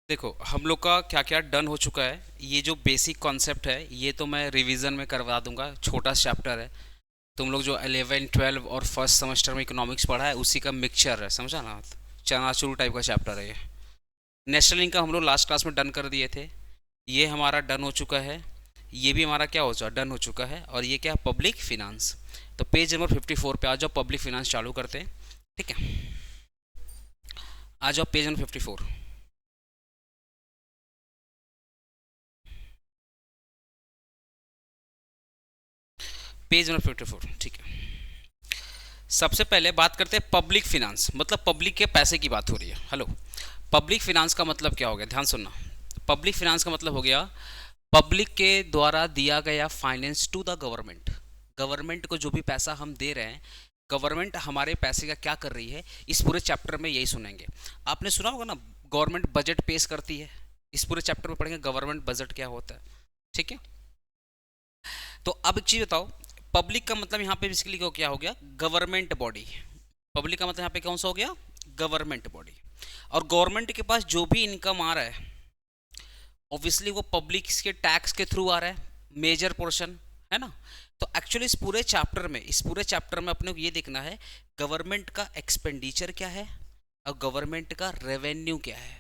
देखो हम लोग का क्या क्या डन हो चुका है। ये जो बेसिक कॉन्सेप्ट है ये तो मैं रिवीजन में करवा दूंगा, छोटा चैप्टर है। तुम लोग जो 11 12 और फर्स्ट सेमेस्टर में इकोनॉमिक्स पढ़ा है उसी का मिक्सचर है, समझा ना। चनाचूर टाइप का चैप्टर है ये। नेशनल इनकम हम लोग लास्ट क्लास में डन कर दिए थे, ये हमारा डन हो चुका है। ये भी हमारा क्या हो चुका, डन हो चुका है। और ये क्या, पब्लिक फिनांस। तो पेज नंबर 54 पे आ जाओ, पब्लिक फिनांस चालू करते हैं। ठीक है, आ जाओ पेज नंबर 54। पेज नंबर 54, ठीक है। सबसे पहले बात करते हैं पब्लिक फिनांस, मतलब पब्लिक के पैसे की बात हो रही है। हेलो, पब्लिक फिनांस का मतलब क्या हो गया, ध्यान सुनना। पब्लिक फिनांस का मतलब हो गया पब्लिक के द्वारा दिया गया finance to the government. Government को जो भी पैसा हम दे रहे हैं, गवर्नमेंट हमारे पैसे का क्या कर रही है, इस पूरे चैप्टर में यही सुनेंगे। आपने सुना होगा ना, गवर्नमेंट बजट पेश करती है। इस पूरे चैप्टर में पढ़ेंगे गवर्नमेंट बजट क्या होता है। ठीक है, तो अब एक चीज बताओ, पब्लिक का मतलब यहाँ पे बेसिकली क्या हो गया, गवर्नमेंट बॉडी। पब्लिक का मतलब यहाँ पे कौन सा हो गया, गवर्नमेंट बॉडी। और गवर्नमेंट के पास जो भी इनकम आ रहा है, ऑब्वियसली वो पब्लिक के टैक्स के थ्रू आ रहा है, मेजर पोर्शन, है ना। तो एक्चुअली इस पूरे चैप्टर में अपने को ये देखना है गवर्नमेंट का एक्सपेंडिचर क्या है और गवर्नमेंट का रेवेन्यू क्या है।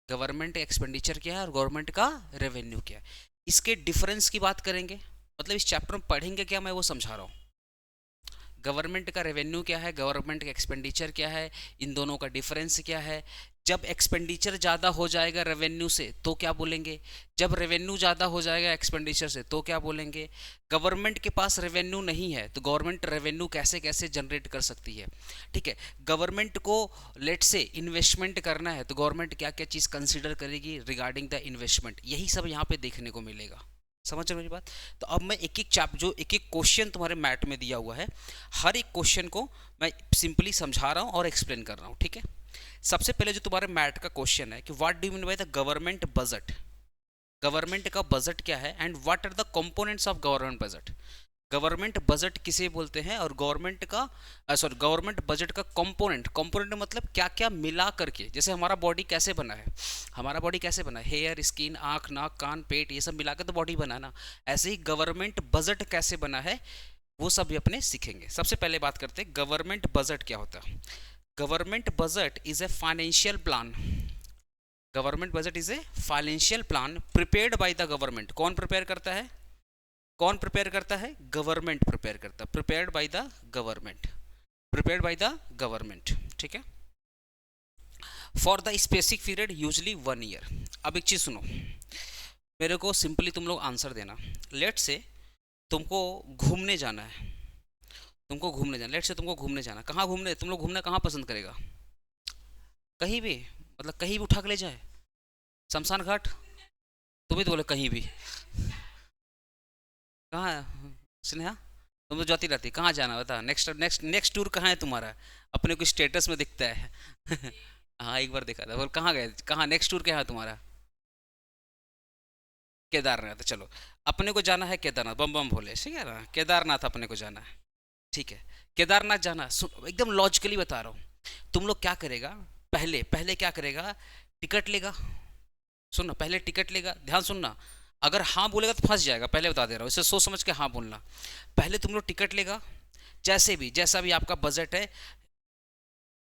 गवर्नमेंट एक्सपेंडिचर क्या है और गवर्नमेंट का रेवेन्यू क्या है, इसके डिफरेंस की बात करेंगे। मतलब इस चैप्टर में पढ़ेंगे क्या, मैं वो समझा रहा हूँ। गवर्नमेंट का रेवेन्यू क्या है, गवर्नमेंट का एक्सपेंडिचर क्या है, इन दोनों का डिफरेंस क्या है। जब एक्सपेंडिचर ज़्यादा हो जाएगा रेवेन्यू से तो क्या बोलेंगे, जब रेवेन्यू ज़्यादा हो जाएगा एक्सपेंडिचर से तो क्या बोलेंगे। गवर्नमेंट के पास रेवेन्यू नहीं है तो गवर्नमेंट रेवेन्यू कैसे कैसे जनरेट कर सकती है। ठीक है, गवर्नमेंट को लेट से इन्वेस्टमेंट करना है तो गवर्नमेंट क्या क्या चीज़ कंसिडर करेगी रिगार्डिंग द इन्वेस्टमेंट, यही सब यहाँ पे देखने को मिलेगा। समझ रहे हो मेरी बात। तो अब मैं एक एक एक एक क्वेश्चन तुम्हारे मैट में दिया हुआ है, हर एक क्वेश्चन को मैं सिंपली समझा रहा हूँ और एक्सप्लेन कर रहा हूँ। ठीक है, सबसे पहले जो तुम्हारे मैट का क्वेश्चन है कि what do mean by the government budget. Government का बजट क्या है and what are the components of government budget. Government budget किसे बोलते हैं और गवर्नमेंट का गवर्नमेंट बजट का कंपोनेंट, कंपोनेंट मतलब क्या क्या मिला करके, जैसे हमारा बॉडी कैसे बना है, हमारा बॉडी कैसे बना है, हेयर स्किन आँख नाक कान पेट ये सब मिला के तो बॉडी बना है ना। ऐसे ही गवर्नमेंट बजट कैसे बना है वो सब भी अपने सीखेंगे। सबसे पहले बात करते हैं गवर्नमेंट बजट क्या होता है। Government budget is a financial plan. Government budget is a financial plan prepared by the government. कौन प्रिपेयर करता है, कौन प्रिपेयर करता है, गवर्नमेंट प्रिपेयर करता है, prepared by the government, prepared by the government. ठीक है, for the specific period usually 1 year. अब एक चीज सुनो, मेरे को सिंपली तुम लोग आंसर देना। लेट से तुमको घूमने जाना है, तुमको घूमने जाना, लेट से तुमको घूमने जाना, कहाँ घूमने, तुम लोग घूमना कहाँ पसंद करेगा, कहीं भी, मतलब कहीं भी उठा के ले जाए, शमशान घाट, तुम भी तो बोले कहीं भी। कहाँ है स्नेहा, तुम तो जाती रहती, कहाँ जाना बता, नेक्स्ट नेक्स्ट नेक्स्ट टूर कहाँ है तुम्हारा, अपने को स्टेटस में दिखता है। हाँ एक बार देखा था, बोल कहाँ गए, कहाँ नेक्स्ट टूर क्या है तुम्हारा, केदारनाथ। चलो अपने को जाना है केदारनाथ, बम बम भोले, ठीक है ना, केदारनाथ अपने को जाना है। ठीक है, केदारनाथ जाना, सुन एकदम लॉजिकली बता रहा हूँ। तुम लोग क्या करेगा, पहले पहले क्या करेगा, टिकट लेगा। सुनना, पहले टिकट लेगा, ध्यान सुनना। अगर हाँ बोलेगा तो फंस जाएगा, पहले बता दे रहा हूँ, इसे सोच समझ के हाँ बोलना। पहले तुम लोग टिकट लेगा, जैसे भी जैसा भी आपका बजट है,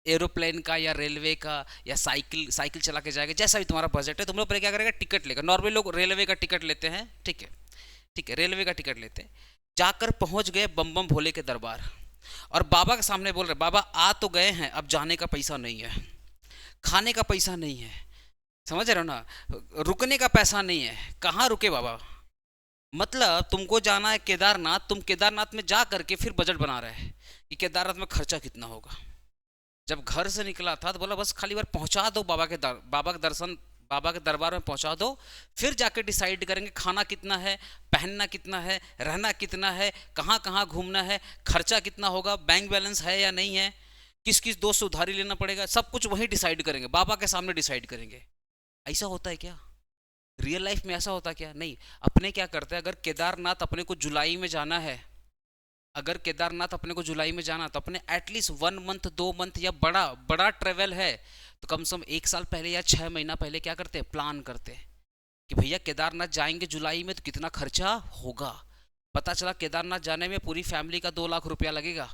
एरोप्लेन का या रेलवे का या साइकिल साइकिल चला के जाएगा, जैसा भी तुम्हारा बजट है, तुम लोग पहले क्या करेगा, टिकट लेगा। नॉर्मल लोग रेलवे का टिकट लेते हैं, ठीक है, ठीक है, रेलवे का टिकट लेते हैं। जाकर पहुंच गए बम बम भोले के दरबार और बाबा के सामने बोल रहे, बाबा आ तो गए हैं, अब जाने का पैसा नहीं है, खाने का पैसा नहीं है, समझ रहे हो ना, रुकने का पैसा नहीं है, कहाँ रुके बाबा। मतलब तुमको जाना है केदारनाथ, तुम केदारनाथ में जा करके फिर बजट बना रहे हैं कि केदारनाथ में खर्चा कितना होगा। जब घर से निकला था तो बोला बस खाली बार पहुंचा दो बाबा के बाबा के दर्शन, बाबा के दरबार में पहुंचा दो, फिर जाके डिसाइड करेंगे खाना कितना है, पहनना कितना है, रहना कितना है, कहाँ कहाँ घूमना है, खर्चा कितना होगा, बैंक बैलेंस है या नहीं है, किस किस दोस्त से उधारी लेना पड़ेगा, सब कुछ वहीं डिसाइड करेंगे, बाबा के सामने डिसाइड करेंगे। ऐसा होता है क्या, रियल लाइफ में ऐसा होता क्या, नहीं। अपने क्या करते हैं, अगर केदारनाथ अपने को जुलाई में जाना है, अगर केदारनाथ अपने को जुलाई में जाना तो अपने एटलीस्ट 1 मंथ 2 मंथ या बड़ा बड़ा ट्रेवल है तो कम से कम 1 साल पहले या 6 महीना पहले क्या करते हैं, प्लान करते हैं कि भैया केदारनाथ जाएंगे जुलाई में तो कितना खर्चा होगा। पता चला केदारनाथ जाने में पूरी फैमिली का 2 लाख रुपया लगेगा,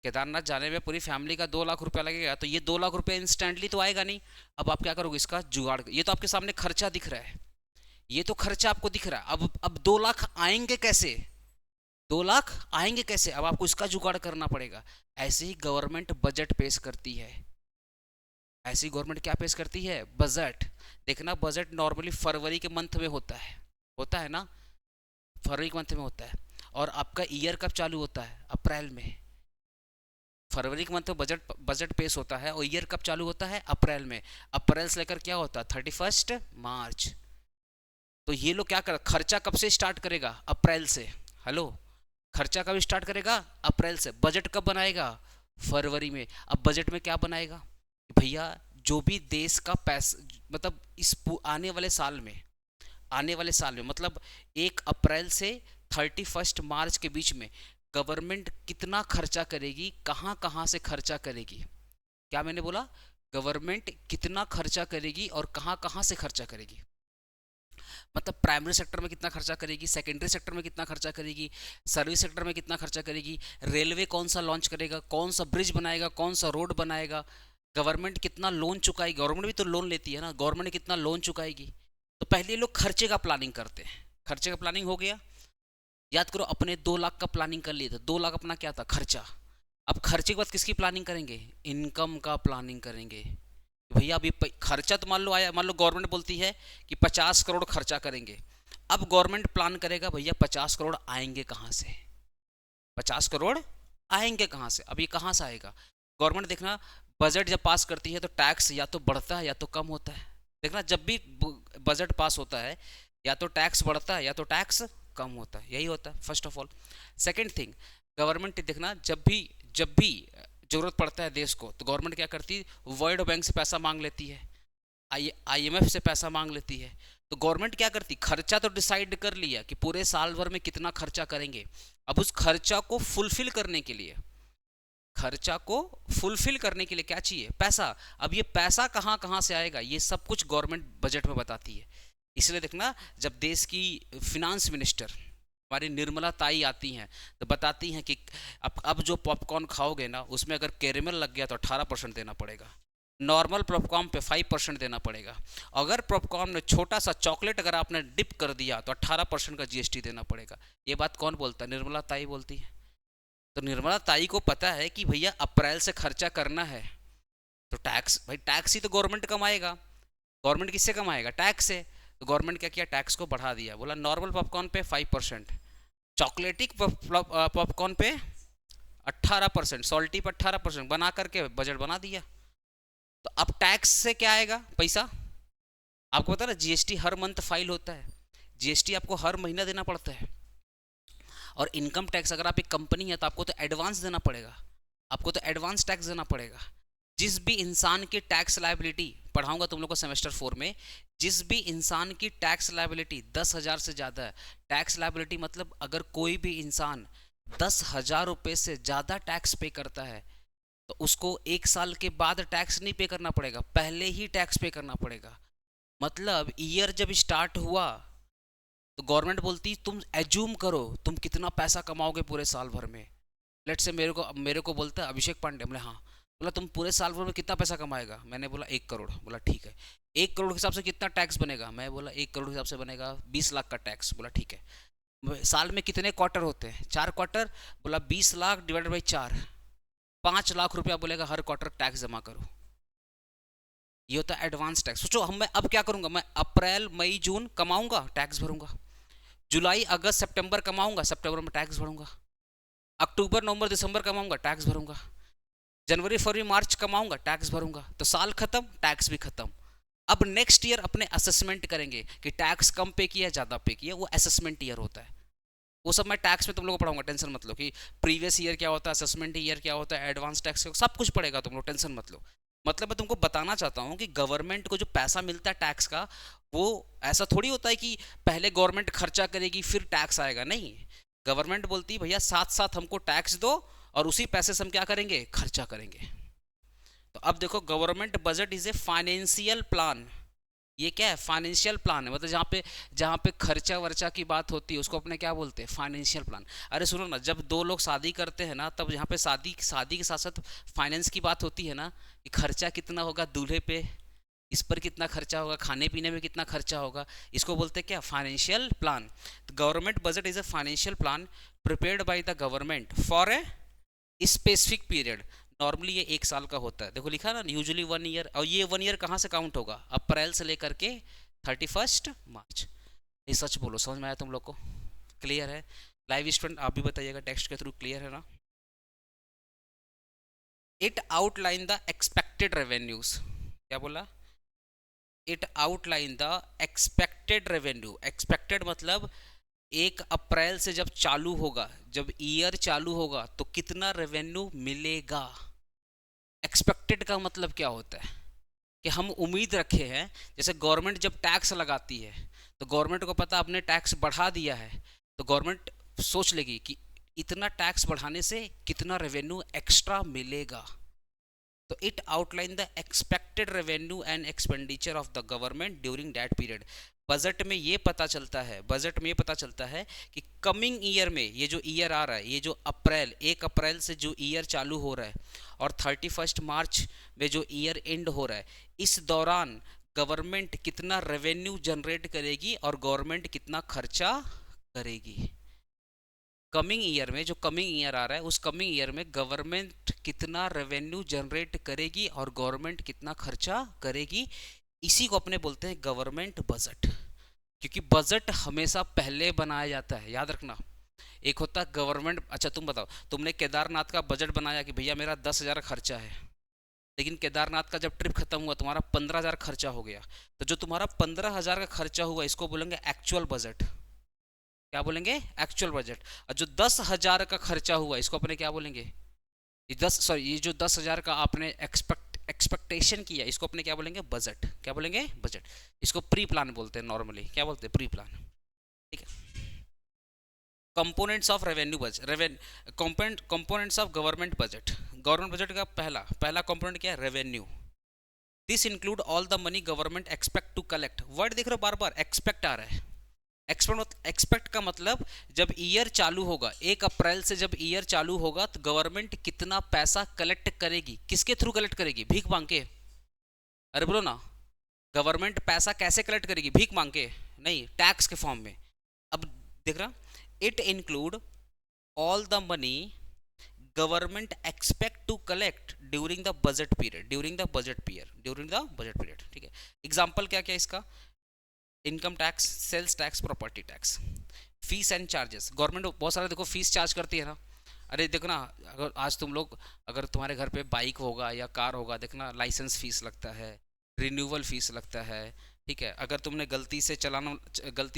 केदारनाथ जाने में पूरी फैमिली का 2 लाख रुपया लगेगा, तो ये 2 लाख रुपया इंस्टेंटली तो आएगा नहीं। अब आप क्या करोगे, इसका जुगाड़, ये तो आपके सामने खर्चा दिख रहा है, ये तो खर्चा आपको दिख रहा है। अब 2 लाख आएंगे कैसे, 2 लाख आएंगे कैसे, अब आपको इसका जुगाड़ करना पड़ेगा। ऐसे ही गवर्नमेंट बजट पेश करती है, ऐसी गवर्नमेंट क्या पेश करती है, बजट। देखना बजट नॉर्मली फरवरी के मंथ में होता है ना, फरवरी के मंथ में होता है। और आपका ईयर कब चालू होता है, अप्रैल में। फरवरी के मंथ में बजट पेश होता है और ईयर कब चालू होता है, अप्रैल में। अप्रैल से लेकर क्या होता है, 31 मार्च। तो ये लोग क्या कर, खर्चा कब से स्टार्ट करेगा, अप्रैल से। हेलो, खर्चा कब स्टार्ट करेगा, अप्रैल से। बजट कब बनाएगा, फरवरी में। अब बजट में क्या बनाएगा, भैया जो भी देश का पैसा, मतलब इस आने वाले साल में मतलब 1 अप्रैल से 31 मार्च के बीच में गवर्नमेंट कितना खर्चा करेगी, कहाँ कहाँ से खर्चा करेगी। क्या मैंने बोला, गवर्नमेंट कितना खर्चा करेगी और कहाँ कहाँ से खर्चा करेगी। मतलब प्राइमरी सेक्टर में कितना खर्चा करेगी, सेकेंडरी सेक्टर में कितना खर्चा करेगी, सर्विस सेक्टर में कितना खर्चा करेगी, रेलवे कौन सा लॉन्च करेगा, कौन सा ब्रिज बनाएगा, कौन सा रोड बनाएगा, गवर्नमेंट कितना लोन चुकाएगी, गवर्नमेंट भी तो लोन लेती है ना, गवर्नमेंट कितना लोन चुकाएगी। तो पहले लोग खर्चे का प्लानिंग करते हैं, खर्चे का प्लानिंग हो गया। याद करो, अपने 2 लाख का प्लानिंग कर लिए थे, 2 लाख अपना क्या था, खर्चा। अब खर्चे के बाद किसकी प्लानिंग करेंगे, इनकम का प्लानिंग करेंगे। भैया अभी खर्चा तो मान लो आया, मान लो गवर्नमेंट बोलती है कि 50 करोड़ खर्चा करेंगे। अब गवर्नमेंट प्लान करेगा, भैया 50 करोड़ आएंगे कहाँ से, 50 करोड़ आएंगे कहाँ से। अब ये कहाँ से आएगा, गवर्नमेंट देखना बजट जब पास करती है तो टैक्स या तो बढ़ता है या तो कम होता है। देखना जब भी बजट पास होता है या तो टैक्स बढ़ता है या तो टैक्स कम होता है, यही होता है first of all. Second thing, government देखना जब भी जरूरत पड़ता है देश को तो गवर्नमेंट क्या करती है, वर्ल्ड बैंक से पैसा मांग लेती है, IMF से पैसा मांग लेती है। तो गवर्नमेंट क्या करती, खर्चा तो डिसाइड कर लिया कि पूरे साल भर में कितना खर्चा करेंगे। अब उस खर्चा को फुलफिल करने के लिए क्या चाहिए, पैसा। अब ये पैसा कहाँ कहाँ से आएगा, ये सब कुछ गवर्नमेंट बजट में बताती है। इसलिए देखना जब देश की फिनांस मिनिस्टर हमारी निर्मला ताई आती हैं तो बताती हैं कि अब जो पॉपकॉर्न खाओगे ना उसमें अगर कैरेमल लग गया तो 18% देना पड़ेगा, नॉर्मल पॉपकॉर्न पे 5% देना पड़ेगा, अगर पॉपकॉर्न में छोटा सा चॉकलेट अगर आपने डिप कर दिया तो 18% का GST देना पड़ेगा। ये बात कौन बोलता है, निर्मला ताई बोलती है। तो निर्मला ताई को पता है कि भैया अप्रैल से खर्चा करना है तो टैक्स, भाई टैक्स ही तो गवर्नमेंट कमाएगा। गवर्नमेंट किससे कमाएगा, टैक्स से। तो गवर्नमेंट क्या किया, टैक्स को बढ़ा दिया, बोला नॉर्मल पॉपकॉर्न पे 5%, चॉकलेटिक पॉपकॉर्न पे 18%, सॉल्टी पे 18% बना करके बजट बना दिया। तो अब टैक्स से क्या आएगा पैसा, आपको पता ना GST हर मंथ फाइल होता है, GST आपको हर महीना देना पड़ता है। और इनकम टैक्स अगर आप एक कंपनी है तो आपको तो एडवांस देना पड़ेगा, आपको तो एडवांस टैक्स देना पड़ेगा। जिस भी इंसान की टैक्स लायबिलिटी, पढ़ाऊंगा तुम लोग को सेमेस्टर 4 में, जिस भी इंसान की टैक्स लायबिलिटी 10,000 से ज़्यादा है, टैक्स लायबिलिटी मतलब अगर कोई भी इंसान 10,000 रुपये से ज़्यादा टैक्स पे करता है तो उसको 1 साल के बाद टैक्स नहीं पे करना पड़ेगा, पहले ही टैक्स पे करना पड़ेगा। मतलब ईयर जब स्टार्ट हुआ तो गवर्नमेंट बोलती तुम एज्यूम करो तुम कितना पैसा कमाओगे पूरे साल भर में। लेट से मेरे को बोलता है अभिषेक पांडे, बोले हाँ, बोला तुम पूरे साल भर में कितना पैसा कमाएगा, मैंने बोला 1 करोड़। बोला ठीक है, 1 करोड़ के हिसाब से कितना टैक्स बनेगा, मैं बोला 1 करोड़ के हिसाब से बनेगा 20 लाख का टैक्स। बोला ठीक है, साल में कितने क्वार्टर होते हैं, 4 क्वार्टर। बोला 20 लाख डिवाइडेड बाई 4, 5 लाख रुपया बोलेगा हर क्वार्टर टैक्स जमा करो। ये होता है एडवांस टैक्स। सोचो मैं अब क्या करूंगा, मैं अप्रैल मई जून कमाऊंगा टैक्स भरूंगा, जुलाई अगस्त सितंबर कमाऊंगा सितंबर में टैक्स भरूंगा, अक्टूबर नवंबर दिसंबर कमाऊंगा टैक्स भरूंगा, जनवरी फरवरी मार्च कमाऊंगा टैक्स भरूंगा। तो साल खत्म, टैक्स भी खत्म। अब नेक्स्ट ईयर अपने असेसमेंट करेंगे कि टैक्स कम पे किया ज़्यादा पे किया, वो असेसमेंट ईयर होता है। वो सब मैं टैक्स में तुम लोग को पढ़ाऊंगा, टेंशन मत लो कि प्रीवियस ईयर क्या होता है, असेसमेंट ईयर क्या होता है, एडवांस टैक्स सब कुछ पड़ेगा, तुम लोग टेंशन मत लो। मतलब मैं तुमको बताना चाहता हूँ कि गवर्नमेंट को जो पैसा मिलता है टैक्स का, वो ऐसा थोड़ी होता है कि पहले गवर्नमेंट खर्चा करेगी फिर टैक्स आएगा, नहीं। गवर्नमेंट बोलती है भैया साथ साथ हमको टैक्स दो और उसी पैसे से हम क्या करेंगे, खर्चा करेंगे। तो अब देखो, government budget is a financial plan. ये क्या है? फाइनेंशियल प्लान है, मतलब जहाँ पे खर्चा वर्चा की बात होती है उसको अपने क्या बोलते हैं? Financial plan. अरे सुनो ना, जब दो लोग शादी करते हैं ना, तब यहाँ पे शादी शादी के साथ साथ फाइनेंस की बात होती है ना, कि खर्चा कितना होगा दूल्हे पे, इस पर कितना खर्चा होगा, खाने पीने में कितना खर्चा होगा, इसको बोलते हैं क्या? Financial plan. Government budget is a financial plan prepared by the government for a specific period. Normally ये 1 साल का होता है, देखो लिखा ना, यूजुअली 1 ईयर। और ये 1 ईयर कहाँ से काउंट होगा? अप्रैल से लेकर के 31 मार्च। ये सच बोलो, समझ में आया तुम लोग को? क्लियर है? लाइव स्टूडेंट आप भी बताइएगा टेक्स्ट के थ्रू, क्लियर है ना? It outline the expected revenues. क्या बोला? It outline the expected revenue. Expected मतलब 1 अप्रैल से जब चालू होगा, जब ईयर चालू होगा तो कितना रेवेन्यू मिलेगा। एक्सपेक्टेड का मतलब क्या होता है? कि हम उम्मीद रखे हैं, जैसे गवर्नमेंट जब टैक्स लगाती है तो गवर्नमेंट को पता आपने टैक्स बढ़ा दिया है, तो गवर्नमेंट सोच लेगी कि इतना टैक्स बढ़ाने से कितना रेवेन्यू एक्स्ट्रा मिलेगा। तो it outline the expected revenue and expenditure of the government during that period. Budget में ये पता चलता है, बजट में ये पता चलता है कि कमिंग ईयर में, ये जो ईयर आ रहा है, ये जो अप्रैल 1 अप्रैल से जो ईयर चालू हो रहा है और 31 मार्च में जो ईयर एंड हो रहा है, इस दौरान गवर्नमेंट कितना रेवेन्यू जनरेट करेगी और गवर्नमेंट कितना खर्चा करेगी। कमिंग ईयर में, जो कमिंग ईयर आ रहा है, उस कमिंग ईयर में गवर्नमेंट कितना रेवेन्यू जनरेट करेगी और गवर्नमेंट कितना खर्चा करेगी, इसी को अपने बोलते हैं गवर्नमेंट बजट। क्योंकि बजट हमेशा पहले बनाया जाता है, याद रखना। एक होता है गवर्नमेंट। अच्छा तुम बताओ, तुमने केदारनाथ का बजट बनाया कि भैया मेरा 10,000 खर्चा है, लेकिन केदारनाथ का जब ट्रिप खत्म हुआ तुम्हारा 15,000 खर्चा हो गया, तो जो तुम्हारा 15,000 का खर्चा हुआ इसको बोलेंगे एक्चुअल बजट। क्या बोलेंगे? Actual budget. और जो 10,000 का खर्चा हुआ इसको अपने क्या बोलेंगे? ये जो 10,000 का आपने एक्सपेक्टेशन किया, इसको अपने क्या बोलेंगे? बजट। क्या बोलेंगे? बजट। इसको प्री प्लान बोलते हैं नॉर्मली। क्या बोलते हैं? Pre plan. ठीक है। Components of revenue budget, components of government budget. Government budget का पहला पहला कंपोनेंट क्या है? Revenue. This include all the money government expect to collect. Word देख रहे हो, बार बार एक्सपेक्ट आ रहा है। एक्सपेक्ट का मतलब जब ईयर चालू होगा, 1 अप्रैल से जब ईयर चालू होगा तो गवर्नमेंट कितना पैसा कलेक्ट करेगी। किसके थ्रू कलेक्ट करेगी? भीख मांग के? अरे बोलो ना, गवर्नमेंट पैसा कैसे कलेक्ट करेगी? भीख मांग के नहीं, टैक्स के फॉर्म में। अब देख रहा, it include all the money government expect to collect during the budget period. During the budget period. ठीक है। एग्जाम्पल क्या क्या इसका? Income tax, sales tax, property tax. Fees and charges. Government बहुत सारा देखो फीस चार्ज करती है ना। अरे देखो ना, अगर आज तुम लोग, अगर तुम्हारे घर पे बाइक होगा या कार होगा, देखना लाइसेंस फीस लगता है, रिन्यूअल फीस लगता है। ठीक है। अगर तुमने गलती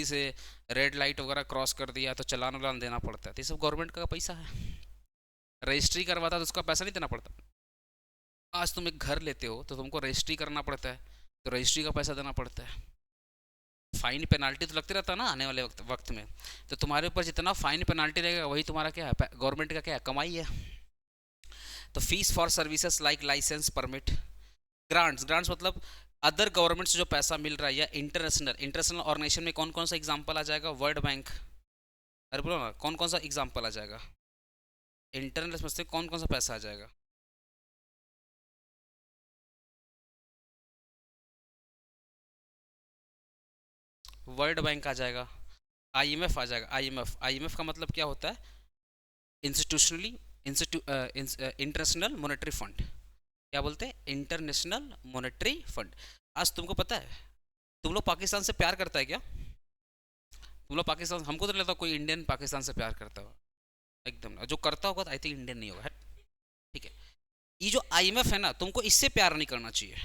से रेड लाइट वगैरह क्रॉस कर दिया तो चालान वालान देना पड़ता है। तो ये सब गवर्नमेंट का पैसा है। रजिस्ट्री करवाता तो उसका पैसा नहीं देना पड़ता। आज तुम एक घर लेते हो तो तुमको रजिस्ट्री करना पड़ता है, तो रजिस्ट्री का पैसा देना पड़ता है। फाइन पेनाल्टी तो लगते रहता है ना आने वाले वक्त में। तो तुम्हारे ऊपर जितना फाइन पेनाल्टी रहेगा वही तुम्हारा क्या है? गवर्नमेंट का क्या है? कमाई है। तो fees for services like license, permit. Grants मतलब अदर गवर्नमेंट से जो पैसा मिल रहा है, या इंटरनेशनल ऑर्गेनाइजेशन में कौन कौन सा एग्जाम्पल आ जाएगा? World bank. अरे बोलो ना, कौन कौन सा एग्जाम्पल आ जाएगा? इंटरनेशनल से कौन कौन सा पैसा आ जाएगा? वर्ल्ड बैंक आ जाएगा, आईएमएफ आ जाएगा। आईएमएफ का मतलब क्या होता है? Institutionally international monetary fund. क्या बोलते हैं? International monetary fund. आज तुमको पता है, तुम लोग पाकिस्तान से प्यार करता है क्या? तुम लोग पाकिस्तान, हमको तो लगता है कोई इंडियन पाकिस्तान से प्यार करता हो, एकदम। जो करता होगा तो आई थिंक इंडियन नहीं होगा। ठीक है। ये जो आईएमएफ है ना, तुमको इससे प्यार नहीं करना चाहिए,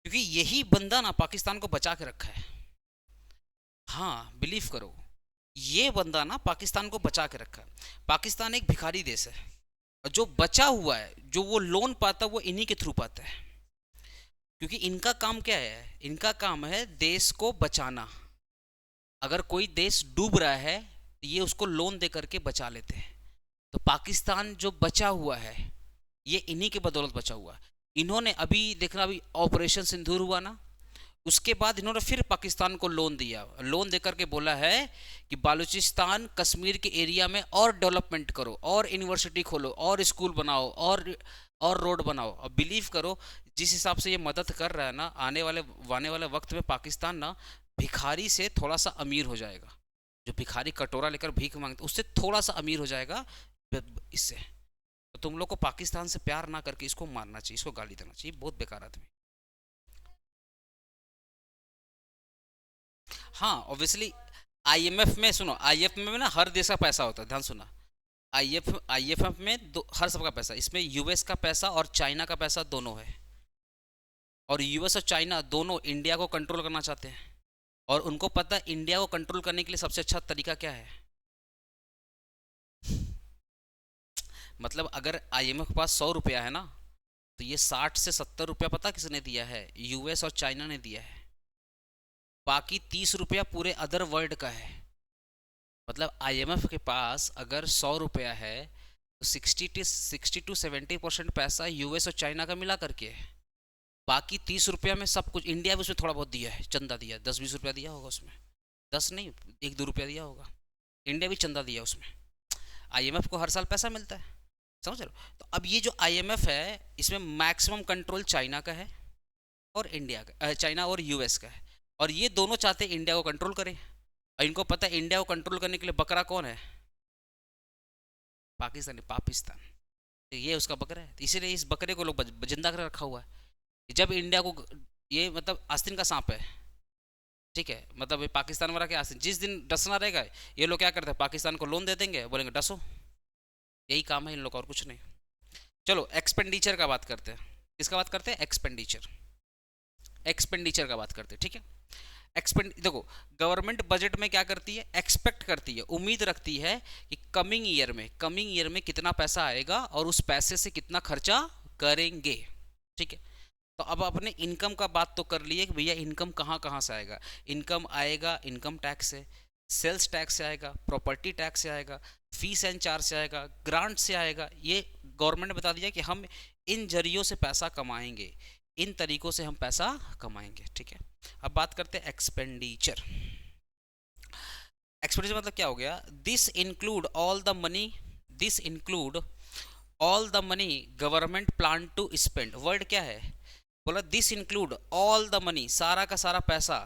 क्योंकि यही बंदा ना पाकिस्तान को बचा के रखा है। हाँ बिलीव करो, ये बंदा ना पाकिस्तान को बचा के रखा है। पाकिस्तान एक भिखारी देश है, और जो बचा हुआ है, जो वो लोन पाता है, वो इन्हीं के थ्रू पाता है। क्योंकि इनका काम क्या है? इनका काम है देश को बचाना। अगर कोई देश डूब रहा है तो ये उसको लोन दे करके बचा लेते हैं। तो पाकिस्तान जो बचा हुआ है, ये इन्हीं के बदौलत बचा हुआ है। इन्होंने अभी देखना, अभी ऑपरेशन सिंदूर हुआ ना, उसके बाद इन्होंने फिर पाकिस्तान को लोन दिया, लोन देकर के बोला है कि बालूचिस्तान कश्मीर के एरिया में और डेवलपमेंट करो, और यूनिवर्सिटी खोलो, और स्कूल बनाओ, और रोड बनाओ। अब बिलीव करो, जिस हिसाब से ये मदद कर रहा है ना, आने वाले वक्त में पाकिस्तान ना भिखारी से थोड़ा सा अमीर हो जाएगा। जो भिखारी कटोरा लेकर भीख मांगते, उससे थोड़ा सा अमीर हो जाएगा इससे। तो तुम लोग को पाकिस्तान से प्यार ना करके इसको मारना चाहिए, इसको गाली देना चाहिए, बहुत बेकार आदमी। हाँ ऑब्वियसली, आईएमएफ में सुनो, आईएमएफ में ना हर देश का पैसा होता है, ध्यान सुना। आईएमएफ में हर सबका पैसा, इसमें यूएस का पैसा और चाइना का पैसा दोनों है। और यूएस और चाइना दोनों इंडिया को कंट्रोल करना चाहते हैं, और उनको पता है इंडिया को कंट्रोल करने के लिए सबसे अच्छा तरीका क्या है। मतलब अगर आईएमएफ के पास 100 रुपया है ना, तो ये 60 से 70 रुपया पता किसने दिया है, यूएस और चाइना ने दिया है। बाकी 30 रुपया पूरे अदर वर्ल्ड का है। मतलब आईएमएफ के पास अगर 100 रुपया है, तो 60 to 70% पैसा यूएस और चाइना का मिला करके है। बाकी 30 रुपया में सब कुछ, इंडिया भी उसमें थोड़ा बहुत दिया है, चंदा दिया, 10-20 रुपया दिया होगा उसमें, 10 नहीं, 1-2 रुपया दिया होगा। इंडिया भी चंदा दिया उसमें। आईएमएफ को हर साल पैसा मिलता है, समझ रहे हो। तो अब ये जो आईएमएफ है, इसमें मैक्सिमम कंट्रोल चाइना का है और इंडिया का, चाइना और यूएस का है। और ये दोनों चाहते हैं इंडिया को कंट्रोल करें, और इनको पता है इंडिया को कंट्रोल करने के लिए बकरा कौन है, पाकिस्तान। तो ये उसका बकरा है, तो इसीलिए इस बकरे को लोग जिंदा कर रखा हुआ है। जब इंडिया को, ये मतलब आस्तीन का सांप है, ठीक है, मतलब ये पाकिस्तान वाला क्या आस्तीन, जिस दिन डसना रहेगा ये लोग क्या करते हैं, पाकिस्तान को लोन दे देंगे, बोलेंगे डसो। यही काम है इन लोग का, और कुछ नहीं। चलो एक्सपेंडिचर का बात करते हैं। किसका बात करते हैं, एक्सपेंडिचर का बात करते हैं, ठीक है। देखो, गवर्नमेंट बजट में क्या करती है, एक्सपेक्ट करती है, उम्मीद रखती है कि कमिंग ईयर में कितना पैसा आएगा और उस पैसे से कितना खर्चा करेंगे, ठीक है। तो अब अपने इनकम का बात तो कर लिए कि भैया इनकम कहाँ कहाँ से आएगा। इनकम आएगा इनकम टैक्स से, सेल्स टैक्स से आएगा, प्रॉपर्टी टैक्स से आएगा, फीस एंड चार्ज से आएगा, ग्रांट से आएगा। ये गवर्नमेंट ने बता दिया कि हम इन जरियों से पैसा कमाएंगे, इन तरीकों से हम पैसा कमाएंगे, ठीक है। अब बात करते हैं एक्सपेंडिचर। एक्सपेंडिचर मतलब क्या हो गया, this include all the money government plan to spend. Word क्या है, बोला this include all the money, सारा का सारा पैसा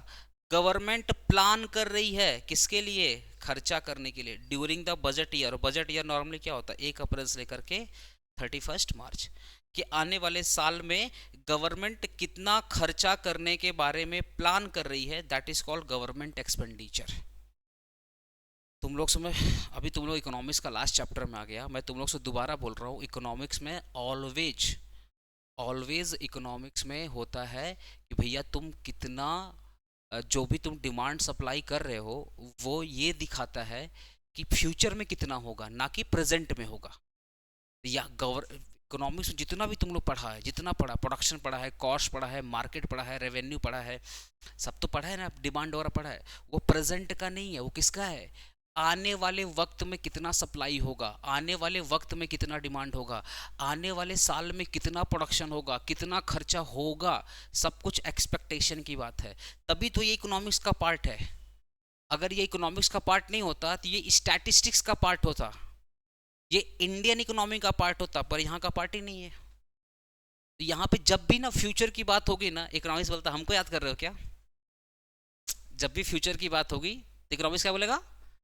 गवर्नमेंट प्लान कर रही है, किसके लिए, खर्चा करने के लिए, during the budget year. Budget year normally क्या होता है, 1 अप्रैल से लेकर के 31 मार्च कि आने वाले साल में गवर्नमेंट कितना खर्चा करने के बारे में प्लान कर रही है, that is called government expenditure. तुम लोग समय, अभी तुम लोग इकोनॉमिक्स का लास्ट चैप्टर में आ गया, मैं तुम लोग से दोबारा बोल रहा हूँ, इकोनॉमिक्स में ऑलवेज इकोनॉमिक्स में होता है कि भैया तुम कितना, जो भी तुम डिमांड सप्लाई कर रहे हो वो ये दिखाता है कि फ्यूचर में कितना होगा, ना कि प्रेजेंट में होगा। या इकोनॉमिक्स में जितना भी तुम लोग पढ़ा है, जितना पढ़ा, प्रोडक्शन पढ़ा है, कॉस्ट पढ़ा है, मार्केट पढ़ा है, रेवेन्यू पढ़ा है, सब तो पढ़ा है ना, डिमांड वगैरह पढ़ा है, वो प्रेजेंट का नहीं है, वो किसका है, आने वाले वक्त में कितना सप्लाई होगा, आने वाले वक्त में कितना डिमांड होगा, आने वाले साल में कितना प्रोडक्शन होगा, कितना खर्चा होगा, सब कुछ एक्सपेक्टेशन की बात है। तभी तो ये इकोनॉमिक्स का पार्ट है। अगर ये इकोनॉमिक्स का पार्ट नहीं होता तो ये स्टैटिस्टिक्स का पार्ट होता, ये इंडियन इकोनॉमी का पार्ट होता, पर यहाँ का पार्ट ही नहीं है। तो यहाँ पे जब भी ना फ्यूचर की बात होगी ना, इकोनॉमिक्स बोलता हमको याद कर रहे हो क्या, जब भी फ्यूचर की बात होगी तो इकोनॉमिक्स क्या बोलेगा,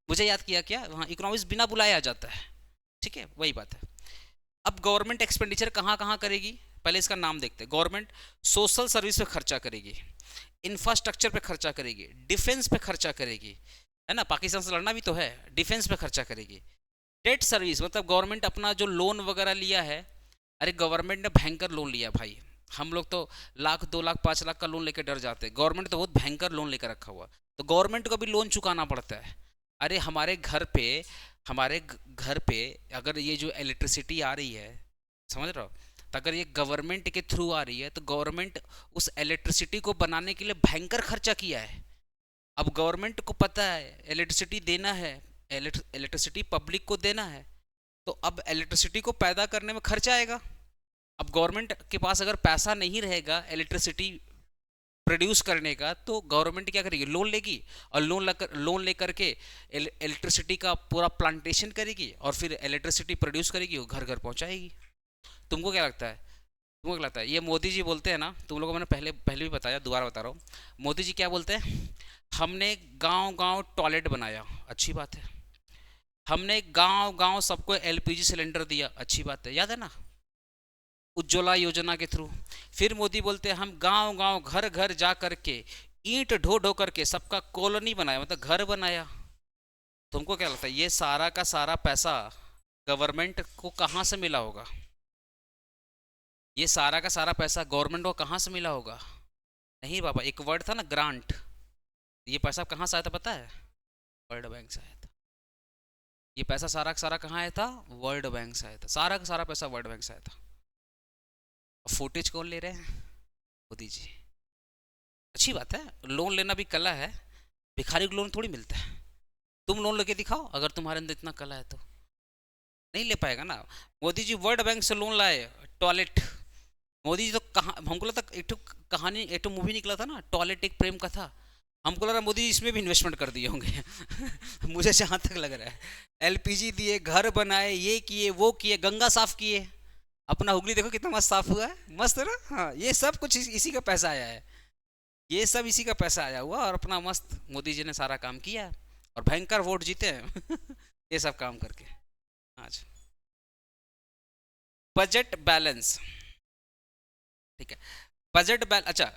मुझे याद किया क्या, वहाँ इकोनॉमिक्स बिना बुलाए आ जाता है, ठीक है, वही बात है। अब गवर्नमेंट एक्सपेंडिचर कहाँ कहाँ करेगी, पहले इसका नाम देखते हैं। गवर्नमेंट सोशल सर्विस पे खर्चा करेगी, इंफ्रास्ट्रक्चर पे खर्चा करेगी, डिफेंस पे खर्चा करेगी, है ना, पाकिस्तान से लड़ना भी तो है, डिफेंस पे खर्चा करेगी। डेट सर्विस मतलब गवर्नमेंट अपना जो लोन वगैरह लिया है, अरे गवर्नमेंट ने भयंकर लोन लिया भाई, हम लोग तो 1 लाख 2 लाख 5 लाख का लोन लेकर डर जाते हैं, गवर्नमेंट तो बहुत भयंकर लोन लेकर रखा हुआ, तो गवर्नमेंट को भी लोन चुकाना पड़ता है। अरे हमारे घर पे अगर ये जो इलेक्ट्रिसिटी आ रही है, समझ रहे हो, तो अगर ये गवर्नमेंट के थ्रू आ रही है तो गवर्नमेंट उस इलेक्ट्रिसिटी को बनाने के लिए भयंकर खर्चा किया है। अब गवर्नमेंट को पता है इलेक्ट्रिसिटी देना है, इलेक्ट्रिसिटी पब्लिक को देना है, तो अब इलेक्ट्रिसिटी को पैदा करने में खर्चा आएगा, अब गवर्नमेंट के पास अगर पैसा नहीं रहेगा इलेक्ट्रिसिटी प्रोड्यूस करने का, तो गवर्नमेंट क्या करेगी, लोन लेगी, और लोन लेकर के इलेक्ट्रिसिटी का पूरा प्लांटेशन करेगी और फिर इलेक्ट्रिसिटी प्रोड्यूस करेगी और घर घर पहुंचाएगी। तुमको क्या लगता है, तुमको क्या लगता है, ये मोदी जी बोलते हैं ना, तुम लोगों को मैंने पहले भी बताया, दोबारा बता रहा हूँ। मोदी जी क्या बोलते हैं, हमने गांव गांव टॉयलेट बनाया, अच्छी बात है। हमने गांव गांव सबको एलपीजी सिलेंडर दिया, अच्छी बात है, याद है ना, उज्ज्वला योजना के थ्रू। फिर मोदी बोलते हैं हम गांव गांव घर घर जा करके ईंट ढो ढो करके सबका कॉलोनी बनाया, मतलब घर बनाया। तुमको क्या लगता है ये सारा का सारा पैसा गवर्नमेंट को कहां से मिला होगा, ये सारा का सारा पैसा गवर्नमेंट को कहां से मिला होगा? नहीं बाबा, एक वर्ड था ना ग्रांट, ये पैसा कहां से आया था पता है? वर्ल्ड बैंक से आया था। ये पैसा सारा का सारा कहाँ आया था? वर्ल्ड बैंक से आया था, सारा का सारा पैसा वर्ल्ड बैंक से आया था। फुटेज कौन ले रहे हैं? मोदी जी। अच्छी बात है, लोन लेना भी कला है, भिखारी को लोन थोड़ी मिलता है। तुम लोन लेके दिखाओ, अगर तुम्हारे अंदर इतना कला है तो। नहीं ले पाएगा ना। मोदी जी वर्ल्ड बैंक से लोन लाए, टॉयलेट। मोदी जी तो कहाँ, हमको लगता एक तो कहानी, एक तो मूवी निकला था ना टॉयलेट, एक प्रेम कथा, हमको लग रहा है मोदी जी इसमें भी इन्वेस्टमेंट कर दिए होंगे मुझे जहाँ तक लग रहा है, एलपीजी दिए, घर बनाए, ये किए वो किए, गंगा साफ किए। अपना हुगली देखो कितना मस्त साफ हुआ है, मस्त है ना। हाँ, ये सब कुछ इसी का पैसा आया है, ये सब इसी का पैसा आया हुआ, और अपना मस्त मोदी जी ने सारा काम किया और भयंकर वोट जीते हैं ये सब काम करके। आज बजट बैलेंस, ठीक है, बजट बैलेंस, अच्छा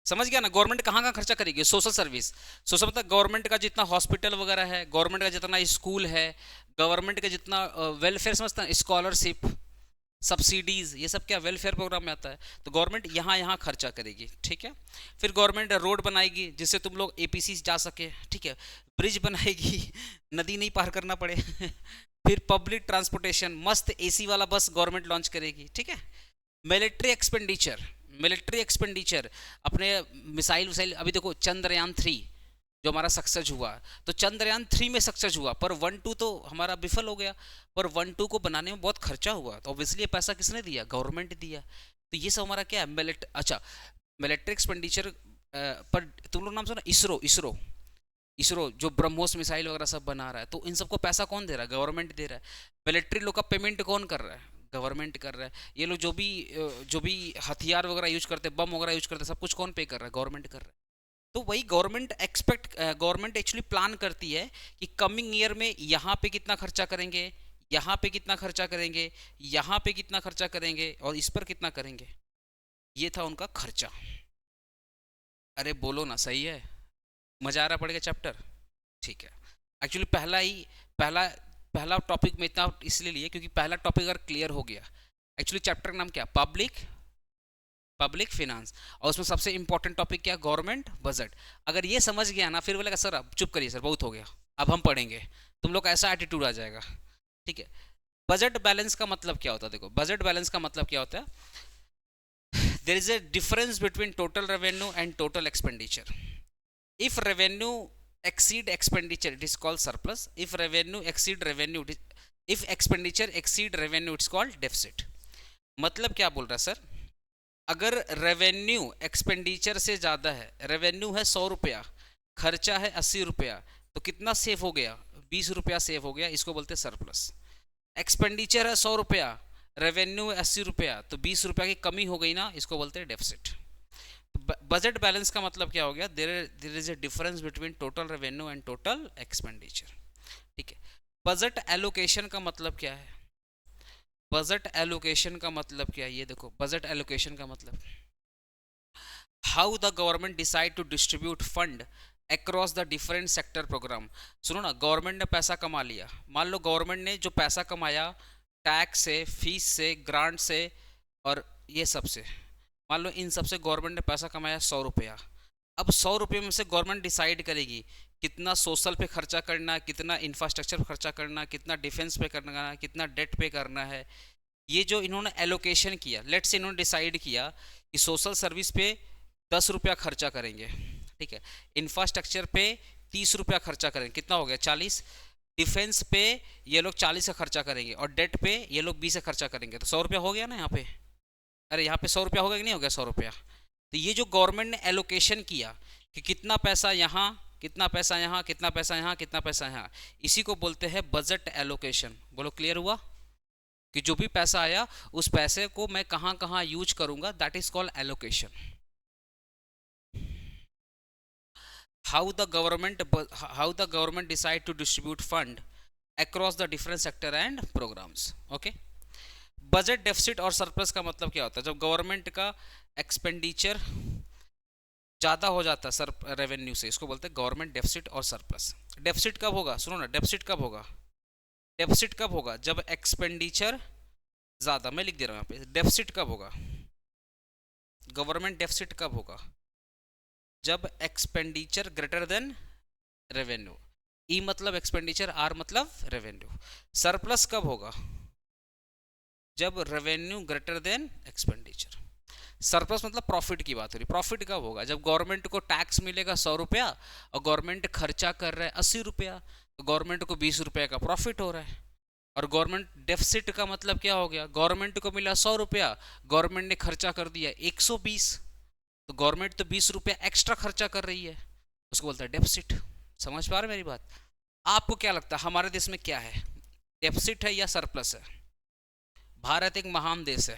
समझ गया ना। गवर्नमेंट कहाँ कहाँ खर्चा करेगी? Social service. सोशल मतलब गवर्नमेंट का जितना हॉस्पिटल वगैरह है, गवर्नमेंट का जितना स्कूल है, गवर्नमेंट का जितना वेलफेयर, समझता है, स्कॉलरशिप, सब्सिडीज, ये सब क्या वेलफेयर प्रोग्राम में आता है। तो गवर्नमेंट यहाँ यहाँ खर्चा करेगी, ठीक है। फिर गवर्नमेंट रोड बनाएगी जिससे तुम लोग एपीसी जा सके, ठीक है। ब्रिज बनाएगी नदी नहीं पार करना पड़े फिर पब्लिक ट्रांसपोर्टेशन, मस्त एसी वाला बस गवर्नमेंट लॉन्च करेगी, ठीक है। मिलिट्री एक्सपेंडिचर, मिलिट्री एक्सपेंडिचर, अपने मिसाइल विसाइल, अभी देखो चंद्रयान 3 जो हमारा सक्सेस हुआ, तो चंद्रयान 3 में सक्सेस हुआ, पर 1-2 तो हमारा विफल हो गया, पर 1-2 को बनाने में बहुत खर्चा हुआ, तो ऑब्वियसली ये पैसा किसने दिया? गवर्नमेंट दिया। तो ये सब हमारा क्या है? अच्छा, मिलिट्री एक्सपेंडिचर। पर तुम लोग नाम सुना इसरो, इसरो, इसरो जो ब्रह्मोस मिसाइल वगैरह सब बना रहा है, तो इन सबको पैसा कौन दे रहा है? गवर्नमेंट दे रहा है। मिलिट्री लोग का पेमेंट कौन कर रहा है? गवर्नमेंट कर रहा है। ये लोग जो भी हथियार वगैरह यूज करते हैं, बम वगैरह यूज करते हैं, सब कुछ कौन पे कर रहा है? गवर्नमेंट कर रहा है। तो वही गवर्नमेंट एक्चुअली प्लान करती है कि कमिंग ईयर में यहाँ पे कितना खर्चा करेंगे, यहाँ पे कितना खर्चा करेंगे, यहाँ पे कितना खर्चा करेंगे, और इस पर कितना करेंगे। ये था उनका खर्चा। अरे बोलो ना, सही है? मजा आ रहा पड़ेगा चैप्टर, ठीक है। एक्चुअली पहला पहला टॉपिक में इतना इसलिए लिए क्योंकि पहला टॉपिक अगर क्लियर हो गया, एक्चुअली चैप्टर का नाम क्या? पब्लिक फिनांस, और उसमें सबसे इंपॉर्टेंट टॉपिक क्या? Government budget. अगर ये समझ गया ना, फिर बोलेगा सर अब चुप करिए सर, बहुत हो गया, अब हम पढ़ेंगे, तुम लोग का ऐसा एटीट्यूड आ जाएगा, ठीक है। बजट बैलेंस का मतलब क्या होता है? देखो, बजट बैलेंस का मतलब क्या होता है, there is a difference between total revenue and total expenditure. If revenue exceed expenditure, it is called surplus. If expenditure exceed revenue, it's called deficit. मतलब क्या बोल रहा है सर? अगर रेवेन्यू एक्सपेंडिचर से ज़्यादा है, रेवेन्यू है 100 रुपया, खर्चा है 80 रुपया, तो कितना सेव हो गया? 20 रुपया सेव हो गया, इसको बोलते हैं सरप्लस। एक्सपेंडिचर है 100 रुपया, रेवेन्यू है 80 रुपया, तो 20 रुपया की कमी हो गई ना, इसको बोलते हैं डेफिसिट। बजट बैलेंस का मतलब क्या हो गया? There is a difference between total revenue and total expenditure, ठीक है। बजट एलोकेशन का मतलब क्या है? बजट एलोकेशन का मतलब क्या है? ये देखो, बजट एलोकेशन का मतलब, how the government decide to distribute fund across the different sector program. सुनो ना, गवर्नमेंट ने पैसा कमा लिया, मान लो गवर्नमेंट ने जो पैसा कमाया टैक्स से, फीस से, ग्रांट से और ये सब से, मान लो इन सबसे गवर्नमेंट ने पैसा कमाया 100 रुपया। अब 100 रुपये में से गवर्नमेंट डिसाइड करेगी कितना सोशल पे खर्चा करना, कितना इंफ्रास्ट्रक्चर पे खर्चा करना, कितना डिफेंस पे करना, कितना डेट पे करना है। ये जो इन्होंने एलोकेशन किया, लेट से इन्होंने डिसाइड किया कि सोशल सर्विस पे 10 रुपया खर्चा करेंगे, ठीक है। इंफ्रास्ट्रक्चर पे 30 रुपया खर्चा करेंगे, कितना हो गया? 40। डिफेंस पे ये लोग 40 का खर्चा करेंगे और डेट पे ये लोग 20 का खर्चा करेंगे, तो 100 रुपया हो गया ना यहाँ पे। अरे यहाँ पे 100 रुपया होगा कि नहीं हो गया 100 रुपया। तो ये जो गवर्नमेंट ने एलोकेशन किया कि कितना पैसा यहाँ, कितना पैसा यहाँ, कितना पैसा यहाँ, कितना पैसा यहाँ, इसी को बोलते हैं बजट एलोकेशन। बोलो क्लियर हुआ? कि जो भी पैसा आया उस पैसे को मैं कहाँ कहाँ यूज करूंगा, that is called allocation. How the government decide to distribute fund across the different sector and programs. Okay, budget deficit और सरप्लस का मतलब क्या होता है? जब गवर्नमेंट का एक्सपेंडिचर ज़्यादा हो जाता है सर रेवेन्यू से, इसको बोलते हैं गवर्नमेंट डेफिसिट और सरप्लस। डेफिसिट कब होगा? सुनो ना, डेफिसिट कब होगा? डेफिसिट कब होगा? जब एक्सपेंडिचर ज़्यादा, मैं लिख दे रहा हूँ यहाँ पे, डेफिसिट कब होगा? गवर्नमेंट डेफिसिट कब होगा? जब एक्सपेंडिचर ग्रेटर देन रेवेन्यू। ई मतलब एक्सपेंडिचर, आर मतलब रेवेन्यू। सरप्लस कब होगा? जब revenue greater than expenditure. Surplus मतलब प्रॉफिट की बात हो रही। प्रॉफिट कब होगा? जब गवर्नमेंट को टैक्स मिलेगा 100 रुपया और गवर्नमेंट खर्चा कर रहा है 80 रुपया, तो गवर्नमेंट को 20 रुपये का प्रॉफिट हो रहा है। और गवर्नमेंट डेफिसिट का मतलब क्या हो गया? गवर्नमेंट को मिला 100 रुपया, गवर्नमेंट ने खर्चा कर दिया 120, तो गवर्नमेंट तो 20 रुपया एक्स्ट्रा खर्चा कर रही है, उसको बोलता है डेफिसिट। समझ पा रहे मेरी बात? आपको क्या लगता है हमारे देश में क्या है, डेफिसिट है या सरप्लस है? भारत एक महान देश है,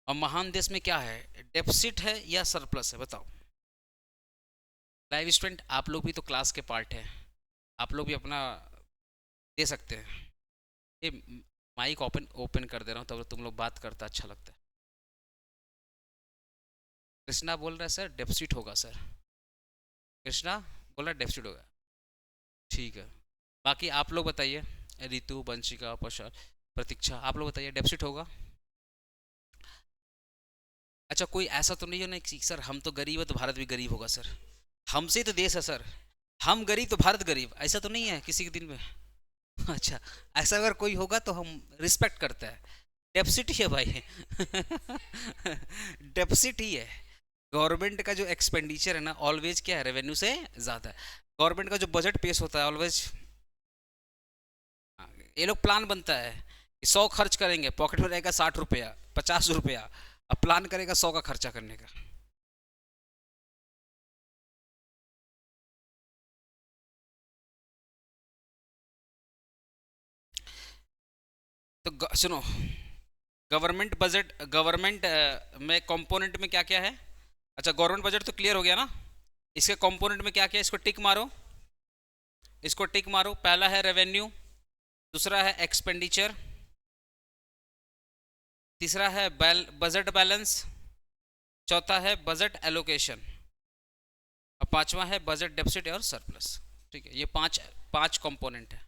और महान देश में क्या है, डेफिसिट है या सरप्लस है? बताओ। लाइव स्टूडेंट आप लोग भी तो क्लास के पार्ट हैं, आप लोग भी अपना दे सकते हैं। ये माइक ओपन ओपन कर दे रहा हूँ, तब तुम लोग बात करता अच्छा लगता है। कृष्णा बोल रहा है सर डेफिसिट होगा सर, कृष्णा बोल रहा है डेफिसिट होगा। ठीक है, बाकी आप लोग बताइए, रितु, वंशिका, प्रतीक्षा, आप लोग बताइए डेफिसिट होगा? अच्छा, कोई ऐसा तो नहीं हो ना कि सर हम तो गरीब है तो भारत भी गरीब होगा सर, हमसे तो देश है सर, हम गरीब तो भारत गरीब, ऐसा तो नहीं है किसी के दिल में? अच्छा, ऐसा अगर कोई होगा तो हम रिस्पेक्ट करते हैं। डेफिसिट ही है भाई डेफिसिट ही है। गवर्नमेंट का जो एक्सपेंडिचर है ना, ऑलवेज क्या है, रेवेन्यू से ज़्यादा है। गवर्नमेंट का जो बजट पेश होता है ऑलवेज, ये लोग प्लान बनता है कि 100 खर्च करेंगे, पॉकेट में रहेगा 60 रुपया, 50 रुपया, अब प्लान करेगा 100 का खर्चा करने का। तो सुनो, गवर्नमेंट बजट, गवर्नमेंट में कंपोनेंट में क्या क्या है? अच्छा, गवर्नमेंट बजट तो क्लियर हो गया ना, इसके कंपोनेंट में क्या क्या है, इसको टिक मारो, इसको टिक मारो। पहला है रेवेन्यू, दूसरा है एक्सपेंडिचर, तीसरा है बजट बैलेंस, चौथा है बजट एलोकेशन, और पांचवा है बजट डेफिसिट और सरप्लस। ठीक है, ये पांच पांच कंपोनेंट है।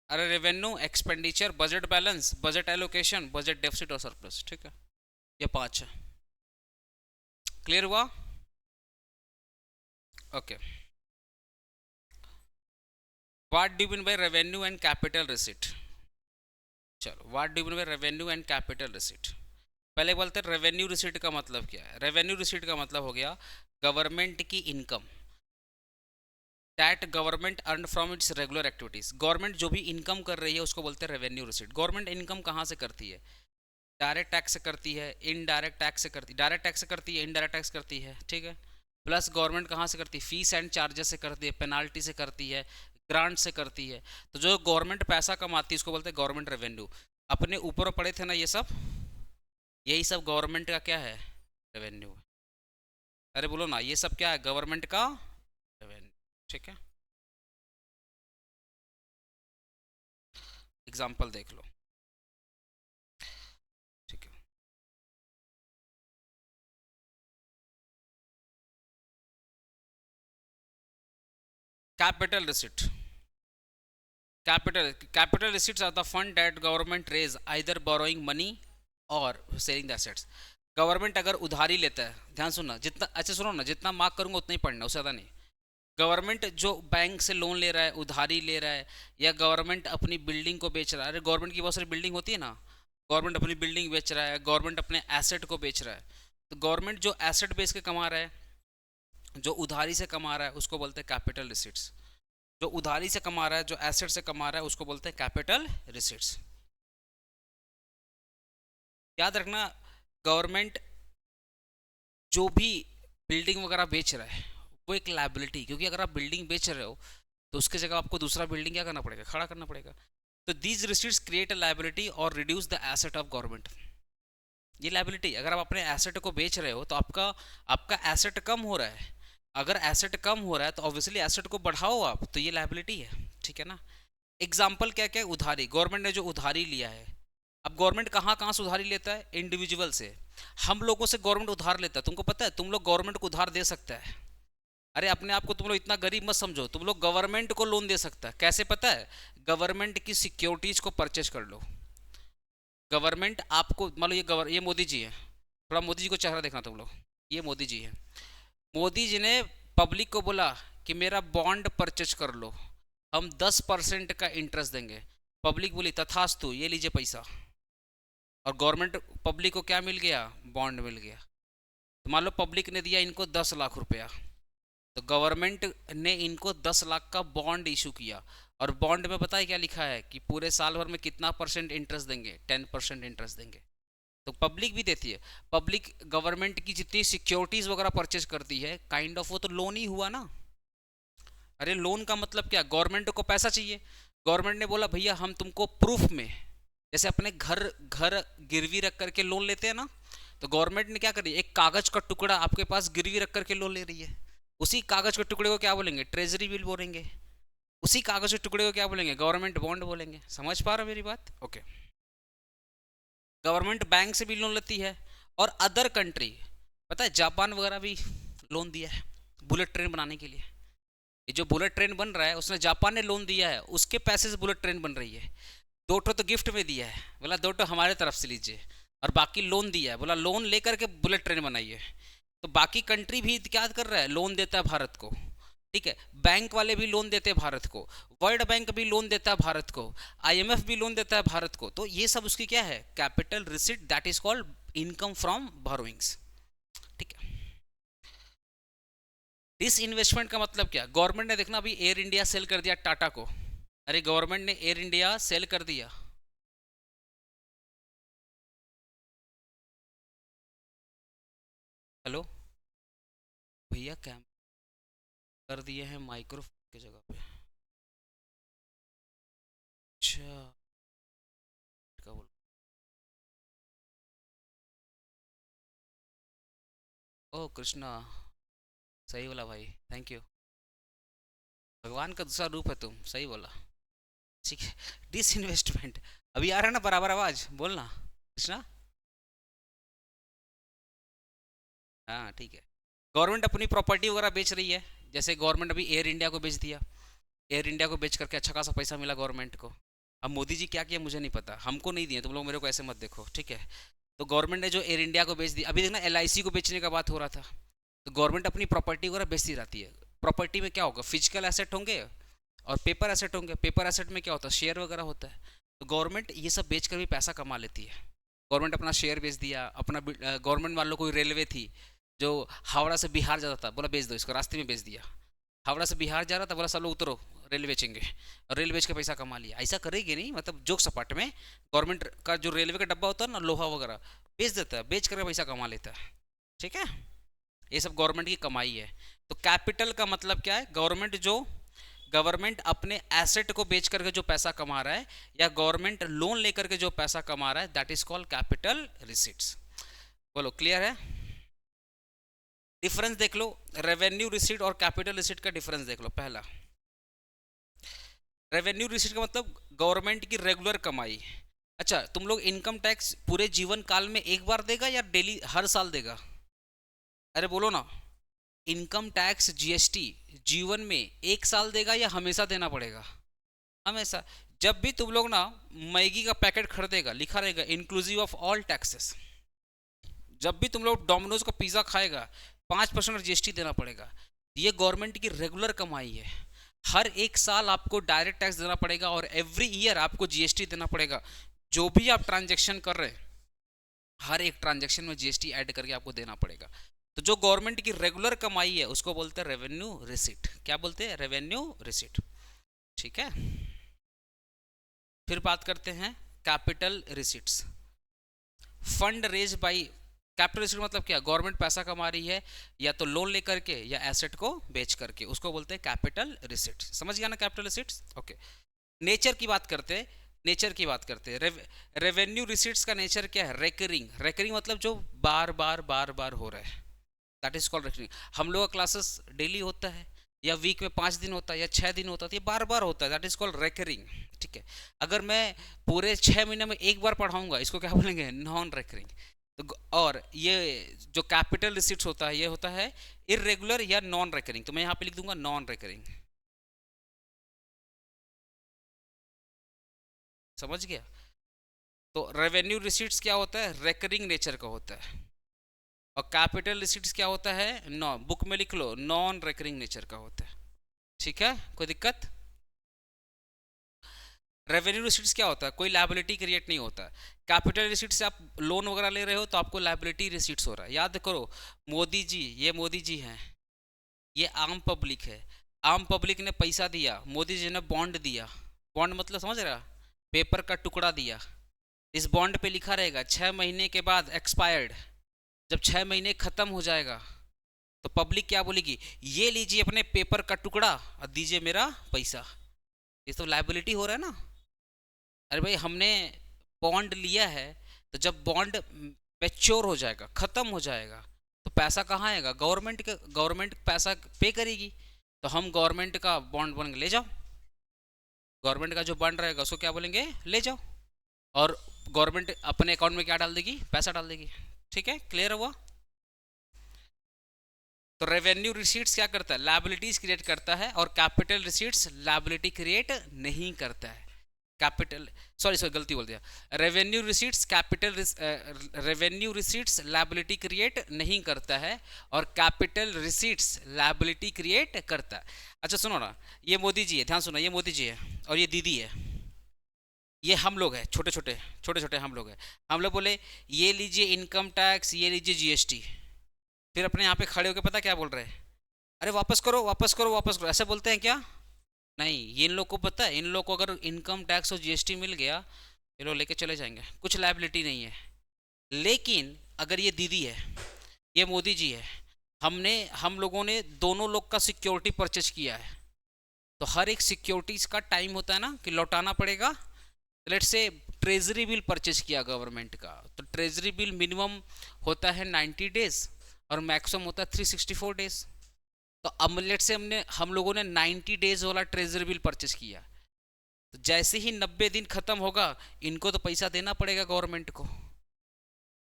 अरे revenue, expenditure, budget balance, budget allocation, budget deficit और सरप्लस, ठीक है, ये पांच है। क्लियर हुआ? Okay, what do you mean by revenue and capital receipt? चलो, what do you mean by revenue and capital receipt? पहले बोलते हैं रेवेन्यू रिसीट का मतलब क्या है। रेवेन्यू रिसीट का मतलब हो गया गवर्नमेंट की income that government earn from its regular activities. Government जो भी इनकम कर रही है उसको बोलते हैं रेवेन्यू रिसीट। गवर्नमेंट इनकम कहाँ से करती है? डायरेक्ट टैक्स से करती है, इनडायरेक्ट टैक्स से करती है, डायरेक्ट टैक्स से करती है, इनडायरेक्ट टैक्स करती है, ठीक है। प्लस गवर्नमेंट कहाँ से करती है? फीस एंड चार्जेस से करती है, पेनाल्टी से करती है, ग्रांट से करती है। तो जो गवर्नमेंट पैसा कमाती है उसको बोलते हैं गवर्नमेंट रेवेन्यू। अपने ऊपर पड़े थे ना ये सब, यही सब गवर्नमेंट का क्या है? रेवेन्यू। अरे बोलो ना, ये सब क्या है? गवर्नमेंट का रेवेन्यू, ठीक है। एग्जाम्पल देख लो, ठीक है। Capital receipt, capital receipts are the fund that government raise either borrowing money और सेलिंग द एसेट्स। गवर्नमेंट अगर उधारी लेता है, ध्यान सुनना, जितना, अच्छा सुनो ना, जितना मार्क करूंगा उतना ही पढ़ना, उससे ज़्यादा नहीं। गवर्नमेंट जो बैंक से लोन ले रहा है, उधारी ले रहा है, या गवर्नमेंट अपनी बिल्डिंग को बेच रहा है। अरे गवर्नमेंट की बहुत सारी बिल्डिंग होती है ना, गवर्नमेंट अपनी बिल्डिंग बेच रहा है, गवर्नमेंट अपने एसेट को बेच रहा है। तो गवर्नमेंट जो एसेट बेच के कमा रहा है, जो उधारी से कमा रहा है, उसको बोलते हैं कैपिटल रिसिट्स। जो उधारी से कमा रहा है, जो एसेट से कमा रहा है, उसको बोलते हैं कैपिटल रिसिट्स। याद रखना, गवर्नमेंट जो भी बिल्डिंग वगैरह बेच रहा है वो एक लायबिलिटी, क्योंकि अगर आप बिल्डिंग बेच रहे हो तो उसकी जगह आपको दूसरा बिल्डिंग क्या करना पड़ेगा, खड़ा करना पड़ेगा। तो these receipts create a liability और reduce the asset of government. ये लायबिलिटी, अगर आप अपने एसेट को बेच रहे हो तो आपका आपका एसेट कम हो रहा है। अगर एसेट कम हो रहा है तो ऑब्वियसली एसेट को बढ़ाओ आप, तो ये लायबिलिटी है, ठीक है ना। एग्जाम्पल क्या क्या है, उधारी, गवर्नमेंट ने जो उधारी लिया है। अब गवर्नमेंट कहाँ कहाँ से उधारी लेता है, इंडिविजुअल से। हम लोगों से गवर्नमेंट उधार लेता है, तुमको पता है, तुम लोग गवर्नमेंट को उधार दे सकता है। अरे अपने आप को तुम लोग इतना गरीब मत समझो, तुम लोग गवर्नमेंट को लोन दे सकता है, कैसे पता है, गवर्नमेंट की सिक्योरिटीज को परचेज कर लो। गवर्नमेंट आपको, मान लो ये मोदी जी है, थोड़ा मोदी जी को चेहरा देखना तुम लोग, ये मोदी जी है। मोदी जी ने पब्लिक को बोला कि मेरा बॉन्ड परचेज कर लो, हम 10% का इंटरेस्ट देंगे। पब्लिक बोली तथास्तु, ये लीजिए पैसा। और गवर्नमेंट, पब्लिक को क्या मिल गया, बॉन्ड मिल गया। तो मान लो पब्लिक ने दिया इनको 10 लाख रुपया, तो गवर्नमेंट ने इनको 10 लाख का बॉन्ड इशू किया। और बॉन्ड में पता है क्या लिखा है कि पूरे साल भर में कितना परसेंट इंटरेस्ट देंगे, 10% इंटरेस्ट देंगे। तो पब्लिक भी देती है, पब्लिक गवर्नमेंट की जितनी सिक्योरिटीज वगैरह परचेज करती है, काइंड ऑफ वो तो लोन ही हुआ ना। अरे लोन का मतलब क्या, गवर्नमेंट को पैसा चाहिए, गवर्नमेंट ने बोला भैया हम तुमको प्रूफ में, जैसे अपने घर घर गिरवी रख करके लोन लेते हैं ना, तो गवर्नमेंट ने क्या करी, एक कागज का टुकड़ा आपके पास गिरवी रख करके लोन ले रही है। उसी कागज के टुकड़े को क्या बोलेंगे, ट्रेजरी बिल बोलेंगे। उसी कागज के टुकड़े को क्या बोलेंगे, गवर्नमेंट बॉन्ड बोलेंगे। समझ पा रहे हो मेरी बात, ओके। गवर्नमेंट बैंक से भी लोन लेती है, और अदर कंट्री, पता है जापान वगैरह भी लोन दिया है बुलेट ट्रेन बनाने के लिए। ये जो बुलेट ट्रेन बन रहा है उसने, जापान ने लोन दिया है, उसके पैसे से बुलेट ट्रेन बन रही है। 2 ठो तो गिफ्ट में दिया है, बोला 2 ठो हमारे तरफ से लीजिए, और बाकी लोन दिया है, बोला लोन लेकर के बुलेट ट्रेन बनाइए। तो बाकी कंट्री भी क्या कर रहा है, लोन देता है भारत को, ठीक है। बैंक वाले भी लोन देते हैं भारत को, वर्ल्ड बैंक भी लोन देता है भारत को, आईएमएफ भी लोन देता है भारत को। तो ये सब उसकी क्या है, capital receipt, that is called income from borrowings, ठीक है। डिस इन्वेस्टमेंट का मतलब क्या, गवर्नमेंट ने देखना अभी एयर इंडिया सेल कर दिया टाटा को। अरे गवर्नमेंट ने एयर इंडिया सेल कर दिया, हेलो भैया, कैम कर दिए हैं माइक्रोफोन की जगह पे। अच्छा, क्या बोल, ओ कृष्णा, सही बोला भाई, थैंक यू। भगवान का दूसरा रूप है तुम, सही बोला, ठीक है। डिस इन्वेस्टमेंट, अभी आ रहा है ना बराबर आवाज, बोलना कृष्णा। हाँ ठीक है। गवर्नमेंट अपनी प्रॉपर्टी वगैरह बेच रही है, जैसे गवर्नमेंट अभी एयर इंडिया को बेच दिया। एयर इंडिया को बेच करके अच्छा खासा पैसा मिला गवर्नमेंट को। अब मोदी जी क्या किया मुझे नहीं पता, हमको नहीं दिए, तुम लोग मेरे को ऐसे मत देखो, ठीक है। तो गवर्नमेंट ने जो एयर इंडिया को बेच दिया, अभी देखना एलआईसी को बेचने का बात हो रहा था। तो गवर्नमेंट अपनी प्रॉपर्टी वगैरह बेचती रहती है। प्रॉपर्टी में क्या होगा, फिजिकल एसेट होंगे और पेपर एसेट होंगे। पेपर एसेट में क्या होता है, शेयर वगैरह होता है। तो गवर्नमेंट ये सब बेच कर भी पैसा कमा लेती है। गवर्नमेंट अपना शेयर बेच दिया, अपना गवर्नमेंट मान लो कोई रेलवे थी जो हावड़ा से बिहार जाता था, बोला बेच दो इसको, रास्ते में बेच दिया। हावड़ा से बिहार जा रहा था, बोला सब लोग उतरो, रेल बेचेंगे, और रेल बेच के पैसा कमा लिया। ऐसा करेगी नहीं, मतलब जोक सपाट में गवर्नमेंट का जो रेलवे का डब्बा होता है ना, लोहा वगैरह बेच देता है, बेच करके पैसा कमा लेता है, ठीक है। ये सब गवर्नमेंट की कमाई है। तो कैपिटल का मतलब क्या है, गवर्नमेंट अपने एसेट को बेच करके जो पैसा कमा रहा है, या गवर्नमेंट लोन लेकर के जो पैसा कमा रहा है, that is called capital receipts. बोलो क्लियर है। डिफरेंस देख लो, रेवेन्यू रिसीट और कैपिटल रिसीट का डिफरेंस देख लो। पहला, रेवेन्यू रिसीट का मतलब गवर्नमेंट की रेगुलर कमाई। अच्छा, तुम लोग इनकम टैक्स पूरे जीवन काल में एक बार देगा या डेली हर साल देगा, अरे बोलो ना। इनकम टैक्स जीएसटी जीवन में एक साल देगा या हमेशा देना पड़ेगा, हमेशा। जब भी तुम लोग ना मैगी का पैकेट खरीदेगा, लिखा रहेगा इंक्लूसिव ऑफ ऑल टैक्सेस। जब भी तुम लोग डोमिनोज का पिज़्ज़ा खाएगा, 5% जीएसटी देना पड़ेगा। ये गवर्नमेंट की रेगुलर कमाई है। हर एक साल आपको डायरेक्ट टैक्स देना पड़ेगा, और एवरी ईयर आपको जीएसटी देना पड़ेगा। जो भी आप ट्रांजेक्शन कर रहे हैं, हर एक ट्रांजेक्शन में जीएसटी ऐड करके आपको देना पड़ेगा। तो जो गवर्नमेंट की रेगुलर कमाई है उसको बोलते हैं रेवेन्यू रिसिट। क्या बोलते हैं, रेवेन्यू रिसिट, ठीक है। फिर बात करते हैं capital receipts. Fund raise by capital receipt मतलब क्या, गवर्नमेंट पैसा कमा रही है या तो लोन लेकर के या एसेट को बेच करके, उसको बोलते हैं कैपिटल रिसीट। समझ गया ना कैपिटल रिसीट्स। ओके, नेचर की बात करते हैं, नेचर की बात करते हैं। रेवेन्यू रिसीट्स का नेचर क्या है, रेकरिंग। रेकरिंग मतलब जो बार बार बार बार हो रहा है, दैट इज कॉल्ड रेकरिंग। हम लोग का क्लासेस डेली होता है या वीक में 5 दिन होता है या 6 दिन होता है, ये बार बार होता है, दैट इज कॉल्ड रेकरिंग। ठीक है, अगर मैं पूरे 6 महीने में एक बार पढ़ाऊंगा, इसको क्या बोलेंगे, नॉन रेकरिंग। तो और ये जो कैपिटल रिसीट्स होता है, ये होता है इरेगुलर या नॉन रेकरिंग, तो मैं यहाँ पे लिख दूंगा नॉन रेकरिंग। समझ गया। तो रेवेन्यू रिसीट्स क्या होता है, रेकरिंग नेचर का होता है, और कैपिटल रिसीट्स क्या होता है, नॉन, बुक में लिख लो, नॉन रेकरिंग नेचर का होता है। ठीक है, कोई दिक्कत। रेवेन्यू रिसीट्स क्या होता है, कोई लायबिलिटी क्रिएट नहीं होता। कैपिटल रिसीट से आप लोन वगैरह ले रहे हो तो आपको लायबिलिटी रिसीट्स हो रहा है। याद करो, मोदी जी, ये मोदी जी हैं, ये आम पब्लिक है। आम पब्लिक ने पैसा दिया, मोदी जी ने बॉन्ड दिया। बॉन्ड मतलब समझ रहा, पेपर का टुकड़ा दिया। इस बॉन्ड पे लिखा रहेगा 6 महीने के बाद एक्सपायर्ड। जब 6 महीने खत्म हो जाएगा तो पब्लिक क्या बोलेगी, ये लीजिए अपने पेपर का टुकड़ा और दीजिए मेरा पैसा। ये तो लायबिलिटी हो रहा है ना। अरे भाई, हमने बॉन्ड लिया है, तो जब बॉन्ड मैच्योर हो जाएगा, खत्म हो जाएगा, तो पैसा कहाँ आएगा, गवर्नमेंट के, गवर्नमेंट पैसा पे करेगी। तो हम गवर्नमेंट का बॉन्ड बन ले जाओ, गवर्नमेंट का जो बॉन्ड रहेगा उसको क्या बोलेंगे, ले जाओ, और गवर्नमेंट अपने अकाउंट में क्या डाल देगी, पैसा डाल देगी। ठीक है, क्लियर हुआ। तो रेवेन्यू रिसीट्स क्या करता है, लायबिलिटीज क्रिएट करता है, और कैपिटल रिसीट्स लायबिलिटी क्रिएट नहीं करता है। कैपिटल, सॉरी सॉरी गलती बोल दिया, revenue receipts capital, revenue receipts liability create नहीं करता है, और कैपिटल रिसीट्स लायबिलिटी क्रिएट करता है। अच्छा सुनो ना, ये मोदी जी है, ध्यान सुनो, ये मोदी जी है और ये दीदी है, ये हम लोग हैं, छोटे छोटे छोटे छोटे हम लोग हैं। हम लोग बोले ये लीजिए इनकम टैक्स, ये लीजिए जीएसटी, फिर अपने यहाँ पे खड़े होकर पता क्या बोल रहे हैं, अरे वापस करो वापस करो वापस करो, ऐसे बोलते हैं क्या? नहीं, ये इन लोग को पता है, इन लोग को अगर इनकम टैक्स और जीएसटी मिल गया, ये लोग लेके चले जाएंगे, कुछ लायबिलिटी नहीं है। लेकिन अगर ये दीदी है, ये मोदी जी है, हम लोगों ने दोनों लोग का सिक्योरिटी परचेज किया है, तो हर एक सिक्योरिटीज का टाइम होता है ना कि लौटाना पड़ेगा। लेट से ट्रेजरी बिल परचेज किया गवर्नमेंट का, तो ट्रेजरी बिल मिनिमम होता है 90 डेज और मैक्सिमम होता है 364 डेज। तो अब लेट से हम लोगों ने 90 डेज वाला ट्रेजरी बिल परचेज किया, तो जैसे ही 90 दिन खत्म होगा, इनको तो पैसा देना पड़ेगा गवर्नमेंट को।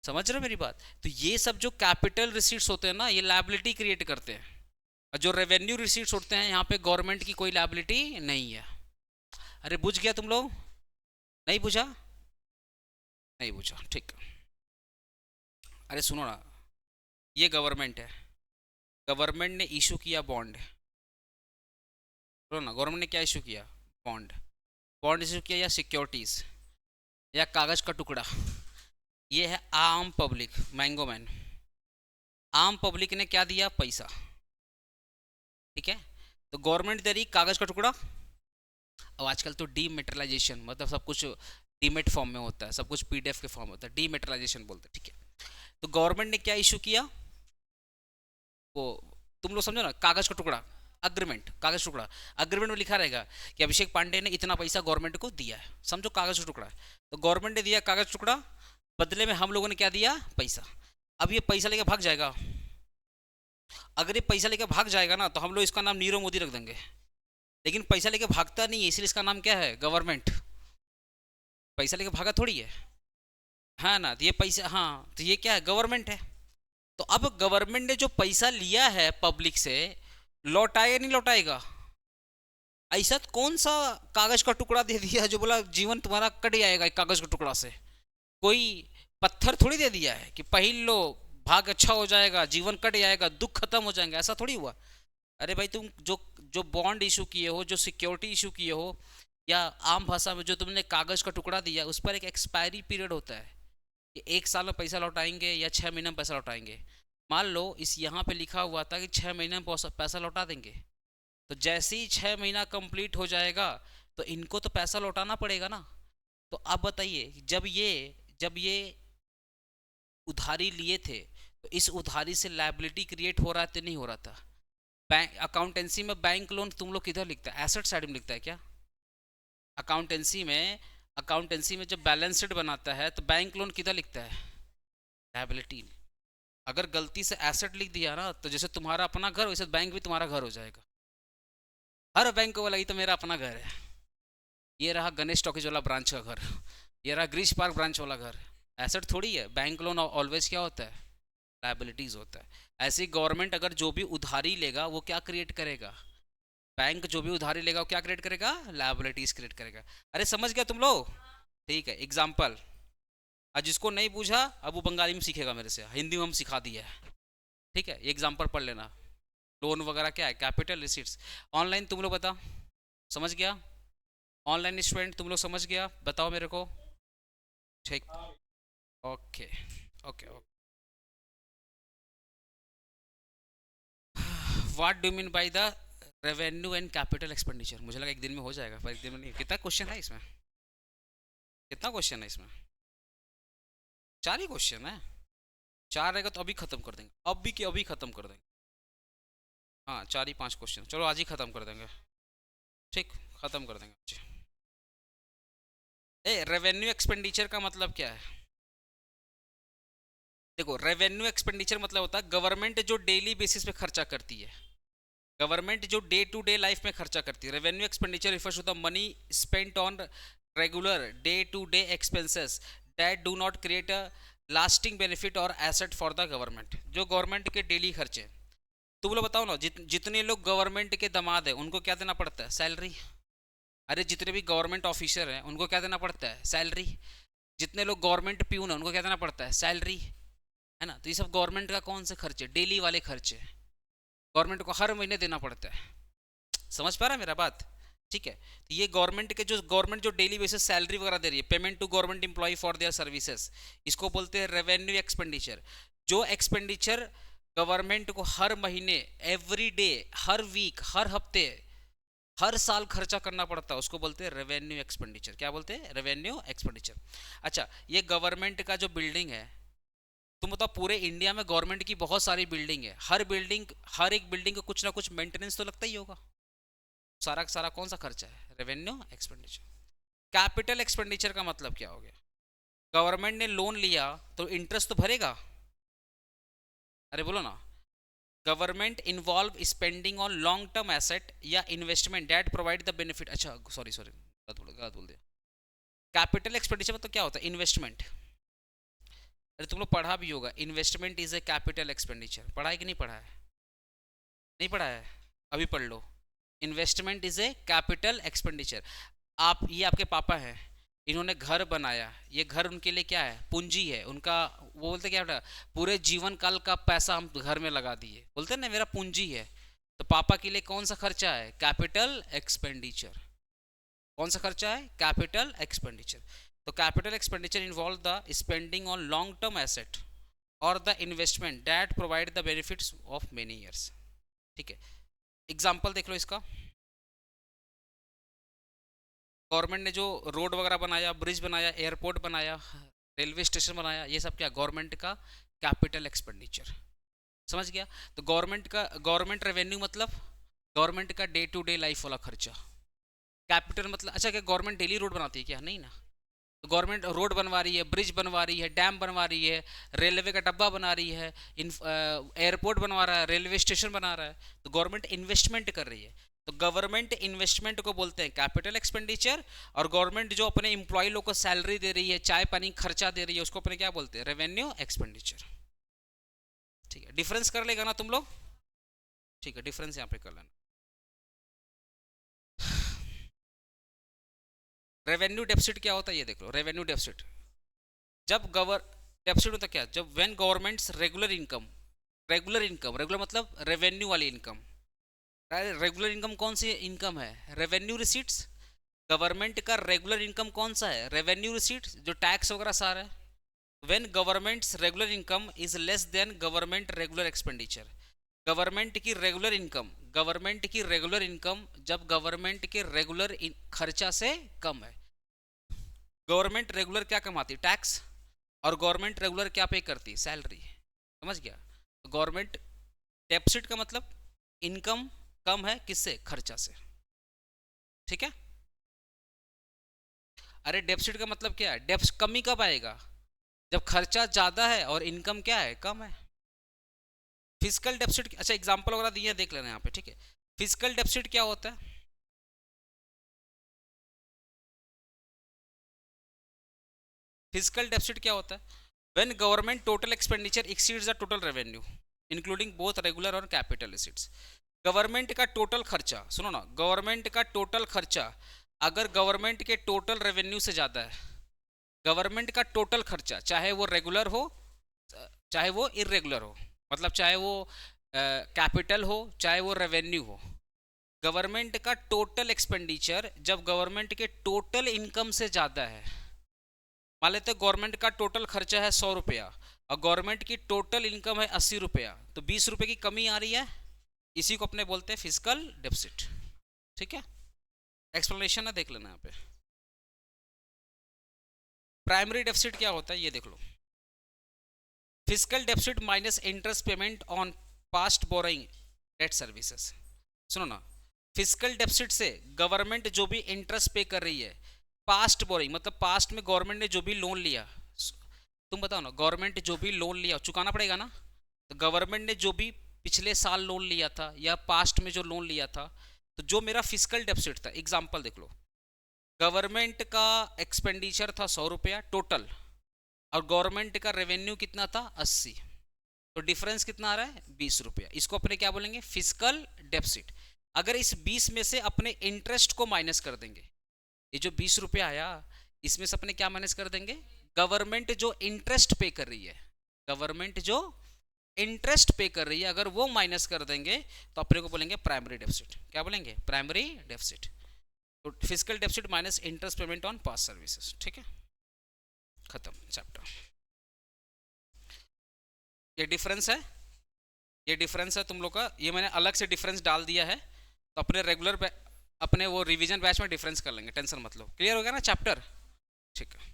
समझ रहे हो मेरी बात। तो ये सब जो कैपिटल रिसीट्स होते हैं ना, ये लायबिलिटी क्रिएट करते हैं, और जो रेवेन्यू रिसीट्स होते हैं, यहाँ पे गवर्नमेंट की कोई लायबिलिटी नहीं है। अरे बुझ गया तुम लोग, नहीं बुझा, नहीं बुझा, ठीक। अरे सुनो ना, ये गवर्नमेंट है, गवर्नमेंट ने इशू किया बॉन्ड। सुनो ना, गवर्नमेंट ने क्या इशू किया, बॉन्ड। बॉन्ड इशू किया या सिक्योरिटीज या कागज का टुकड़ा, ये है आम पब्लिक, मैंगो मैन। आम पब्लिक ने क्या दिया, पैसा। ठीक है, तो गवर्नमेंट दे रही कागज का टुकड़ा। अब आजकल तो डीमेटलाइजेशन, मतलब सब कुछ डीमेट फॉर्म में होता है, सब कुछ पीडीएफ के फॉर्म में होता है, डीमेटलाइजेशन बोलते हैं। ठीक है, तो गवर्नमेंट ने क्या इशू किया, वो तुम लोग समझो ना, कागज का टुकड़ा, अग्रीमेंट, कागज टुकड़ा। अग्रीमेंट में लिखा रहेगा कि अभिषेक पांडे ने इतना पैसा गवर्नमेंट को दिया है, समझो कागज का टुकड़ा। तो गवर्नमेंट ने दिया कागज टुकड़ा, बदले में हम लोगों ने क्या दिया, पैसा। अब ये पैसा लेकर भाग जाएगा, अगर ये पैसा लेकर भाग जाएगा ना, तो हम लोग इसका नाम नीरव मोदी रख देंगे। लेकिन पैसा लेकर भागता नहीं है, इसलिए इसका नाम क्या है, गवर्नमेंट। पैसा लेकर भागा थोड़ी है, हाँ ना, तो ये पैसा, हाँ, तो ये क्या है, गवर्नमेंट है। तो अब गवर्नमेंट ने जो पैसा लिया है पब्लिक से, लौटाएगा नहीं लौटाएगा? ऐसा कौन सा कागज का टुकड़ा दे दिया जो बोला जीवन तुम्हारा कट जाएगा कागज के टुकड़ा से? कोई पत्थर थोड़ी दे दिया है कि पहन लो, भाग अच्छा हो जाएगा, जीवन कट जाएगा, दुख खत्म हो जाएंगे, ऐसा थोड़ी हुआ। अरे भाई, तुम जो जो बॉन्ड इशू किए हो, जो सिक्योरिटी इशू किए हो, या आम भाषा में जो तुमने कागज का टुकड़ा दिया, उस पर एक एक्सपायरी पीरियड होता है कि 1 साल में पैसा लौटाएंगे या 6 महीने में पैसा लौटाएंगे। मान लो इस यहाँ पे लिखा हुआ था कि 6 महीने में पैसा लौटा देंगे, तो जैसे ही 6 महीना कंप्लीट हो जाएगा, तो इनको तो पैसा लौटाना पड़ेगा ना। तो अब बताइए, जब ये उधारी लिए थे, तो इस उधारी से लायबिलिटी क्रिएट हो रहा था नहीं हो रहा था? बैंक अकाउंटेंसी में बैंक लोन तुम लोग किधर लिखता है, एसेट साइड में लिखता है क्या? अकाउंटेंसी में जब बैलेंस शीट बनाता है तो बैंक लोन किधर लिखता है? लायबिलिटी। अगर गलती से एसेट लिख दिया ना, तो जैसे तुम्हारा अपना घर वैसे बैंक भी तुम्हारा घर हो जाएगा। हर बैंक को लगी तो मेरा अपना घर है, ये रहा गणेश टॉकीज वाला ब्रांच का घर, ये रहा ग्रीश पार्क ब्रांच वाला घर। एसेट थोड़ी है, बैंक लोन ऑलवेज क्या होता है? लायबिलिटीज होता है। ऐसे ही गवर्नमेंट अगर जो भी उधारी लेगा वो क्या क्रिएट करेगा? बैंक जो भी उधारी लेगा वो क्या क्रिएट करेगा? लायबिलिटीज क्रिएट करेगा। अरे समझ गया तुम लोग? ठीक है, एग्जाम्पल। आज जिसको नहीं पूछा अब वो बंगाली में सीखेगा मेरे से, हिंदी में हम सिखा दिया है। ठीक है, ये एग्जाम्पल पढ़ लेना। लोन वगैरह क्या है? Capital receipts. ऑनलाइन तुम लोग बताओ, समझ गया? ऑनलाइन स्टूडेंट तुम लोग समझ गया? बताओ मेरे को। ठीक, okay okay okay. What do mean by the revenue and capital expenditure? मुझे लगा एक दिन में हो जाएगा, पर एक दिन में नहीं। कितना क्वेश्चन है इसमें? कितना क्वेश्चन है इसमें? 4 ही क्वेश्चन है। 4 रहेगा तो अभी खत्म कर देंगे, अभी के अभी खत्म कर देंगे। हाँ, 4 ही 5 क्वेश्चन, चलो आज ही खत्म कर देंगे। ठीक, खत्म कर देंगे। ए, रेवेन्यू एक्सपेंडिचर का मतलब क्या है? देखो, रेवेन्यू एक्सपेंडिचर मतलब होता है गवर्नमेंट जो डेली बेसिस पे खर्चा करती है, गवर्नमेंट जो डे टू डे लाइफ में खर्चा करती है। Revenue expenditure refers to the money spent on regular day to day expenses that do not create a lasting benefit और एसेट फॉर द गवर्नमेंट। जो गवर्नमेंट के डेली खर्चे, तुम लोग बताओ ना, जितने लोग गवर्नमेंट के दामाद है उनको क्या देना पड़ता है? सैलरी। अरे जितने भी गवर्नमेंट ऑफिसर हैं उनको क्या देना पड़ता है? सैलरी। जितने लोग गवर्नमेंट प्यून है उनको क्या देना पड़ता है? सैलरी, है ना? तो ये सब गवर्नमेंट का कौन से खर्चे? डेली वाले खर्चे, गवर्नमेंट को हर महीने देना पड़ता है। समझ पा रहा है मेरा बात? ठीक है, तो ये गवर्नमेंट जो डेली बेसिस सैलरी वगैरह दे रही है, payment to government employ for their services, इसको बोलते हैं रेवेन्यू एक्सपेंडिचर। जो एक्सपेंडिचर गवर्नमेंट को हर महीने, एवरी डे, हर वीक, हर हफ्ते, हर साल खर्चा करना पड़ता है, उसको बोलते हैं रेवेन्यू एक्सपेंडिचर। क्या बोलते हैं? Revenue expenditure. अच्छा, ये गवर्नमेंट का जो बिल्डिंग है, तुम बताओ पूरे इंडिया में गवर्नमेंट की बहुत सारी बिल्डिंग है, हर एक बिल्डिंग का कुछ ना कुछ मेंटेनेंस तो लगता ही होगा। सारा का सारा कौन सा खर्चा है? Revenue expenditure. कैपिटल एक्सपेंडिचर का मतलब क्या हो गया? गवर्नमेंट ने लोन लिया तो इंटरेस्ट तो भरेगा। अरे बोलो ना। Government involve spending on long term asset या investment that provide the benefit. अच्छा सॉरी सॉरी, गलत बोल दिया। कैपिटल एक्सपेंडिचर मतलब क्या होता है? इन्वेस्टमेंट। अरे तुम लोग पढ़ा भी होगा, investment is a capital expenditure. पढ़ा है कि नहीं पढ़ा है? नहीं पढ़ा है? अभी पढ़ लो। Investment is a capital expenditure. आप, ये आपके पापा हैं, इन्होंने घर बनाया, ये घर उनके लिए क्या है? पूंजी है उनका। वो बोलते क्या बेटा, पूरे जीवन काल का पैसा हम घर में लगा दिए, बोलते हैं ना मेरा पूंजी है। तो पापा के लिए कौन सा खर्चा है? Capital expenditure. कौन सा खर्चा है? Capital expenditure. तो capital expenditure involve the spending on long term asset और the investment that provide the benefits of many years. ठीक है, एग्जाम्पल देख लो इसका। गवर्नमेंट ने जो रोड वगैरह बनाया, ब्रिज बनाया, एयरपोर्ट बनाया, रेलवे स्टेशन बनाया, ये सब क्या? गवर्नमेंट का कैपिटल एक्सपेंडिचर। समझ गया? तो गवर्नमेंट रेवेन्यू मतलब गवर्नमेंट का डे टू डे लाइफ वाला खर्चा। कैपिटल मतलब, अच्छा क्या गवर्नमेंट डेली रोड बनाती है क्या? नहीं ना। तो गवर्नमेंट रोड बनवा रही है, ब्रिज बनवा रही है, डैम बनवा रही है, रेलवे का डब्बा बना रही है, एयरपोर्ट बनवा रहा है, रेलवे स्टेशन बना रहा है, तो गवर्नमेंट इन्वेस्टमेंट कर रही है। तो गवर्नमेंट इन्वेस्टमेंट को बोलते हैं कैपिटल एक्सपेंडिचर। और गवर्नमेंट जो अपने एम्प्लॉय लोग को सैलरी दे रही है, चाय पानी खर्चा दे रही है, उसको अपने क्या बोलते हैं? Revenue expenditure. ठीक है, डिफरेंस कर लेगा ना तुम लोग? ठीक है, डिफरेंस यहाँ पे कर लेना। रेवेन्यू डेफिसिट क्या होता है ये देख लो। रेवेन्यू डेफिसिट, जब डेफिसिट होता क्या? जब व्हेन गवर्नमेंट्स रेगुलर मतलब रेवेन्यू वाली इनकम। रेगुलर इनकम कौन सी इनकम है? Revenue receipts. गवर्नमेंट का रेगुलर इनकम कौन सा है? रेवेन्यू रिसीट्स, जो टैक्स वगैरह सारा है। When governments regular income is less than government regular expenditure. Government की रेगुलर इनकम जब गवर्नमेंट के रेगुलर खर्चा से कम है। गवर्नमेंट रेगुलर क्या कमाती है? टैक्स। और गवर्नमेंट रेगुलर क्या पे करती है? सैलरी। समझ गया? गवर्नमेंट डेफिसिट का मतलब इनकम कम है किससे? खर्चा से। ठीक है? अरे डेफिसिट का मतलब क्या है? डेफिसिट कमी कब आएगा? जब खर्चा ज्यादा है और इनकम क्या है? कम है। फिजिकल डेफिसिट, अच्छा एग्जांपल वगैरह दिए देख लेना यहाँ पे, ठीक है? फिजिकल डेफिसिट क्या होता है? फिजिकल डेफिसिट क्या होता है? When government total expenditure exceeds the total revenue including both regular और कैपिटल रिसीट्स। गवर्नमेंट का टोटल खर्चा, सुनो ना, गवर्नमेंट का टोटल खर्चा अगर गवर्नमेंट के टोटल रेवेन्यू से ज़्यादा है, गवर्नमेंट का टोटल खर्चा चाहे वो रेगुलर हो चाहे वो इरेगुलर हो, मतलब चाहे वो कैपिटल हो चाहे वो रेवेन्यू हो, गवर्नमेंट का टोटल एक्सपेंडिचर जब गवर्नमेंट के टोटल इनकम से ज़्यादा है, मान लेते हैं गवर्नमेंट का टोटल खर्चा है 100 रुपया और गवर्नमेंट की टोटल इनकम है 80 रुपया, तो 20 रुपये की कमी आ रही है, इसी को अपने बोलते हैं फिजिकल डेफिसिट। ठीक है? एक्सप्लेनेशन है, देख लेना यहाँ पे। प्राइमरी डेफिसिट क्या होता है ये देख लो। Fiscal deficit minus interest payment on past borrowing debt services. सुनो ना, फिजिकल डेफिसिट से गवर्नमेंट जो भी इंटरेस्ट पे कर रही है, पास्ट बोरोइंग मतलब पास्ट में गवर्नमेंट ने जो भी लोन लिया, तुम बताओ ना, गवर्नमेंट जो भी लोन लिया चुकाना पड़ेगा ना, तो गवर्नमेंट ने जो भी पिछले साल लोन लिया था या पास्ट में जो लोन लिया था, तो जो मेरा फिजिकल डेफिसिट था, एग्जांपल देख लो, गवर्नमेंट का एक्सपेंडिचर था 100 रुपया टोटल और गवर्नमेंट का रेवेन्यू कितना था? 80, तो डिफरेंस कितना आ रहा है? 20 रुपया। इसको अपने क्या बोलेंगे? Physical deficit. अगर इस 20 में से अपने इंटरेस्ट को माइनस कर देंगे, ये जो 20 रुपया आया इसमें से अपने क्या माइनस कर देंगे? गवर्नमेंट जो इंटरेस्ट पे कर रही है, गवर्नमेंट जो इंटरेस्ट पे कर रही है अगर वो माइनस कर देंगे तो अपने को बोलेंगे प्राइमरी डेफिसिट। क्या बोलेंगे? Primary deficit. तो fiscal deficit minus interest payment on past services. ठीक है, खत्म चैप्टर। ये डिफरेंस है, ये डिफरेंस है तुम लोग का, ये मैंने अलग से डिफरेंस डाल दिया है, तो अपने रेगुलर अपने वो रिवीजन बैच में डिफरेंस कर लेंगे, टेंशन मत लो। क्लियर हो गया ना चैप्टर? ठीक है।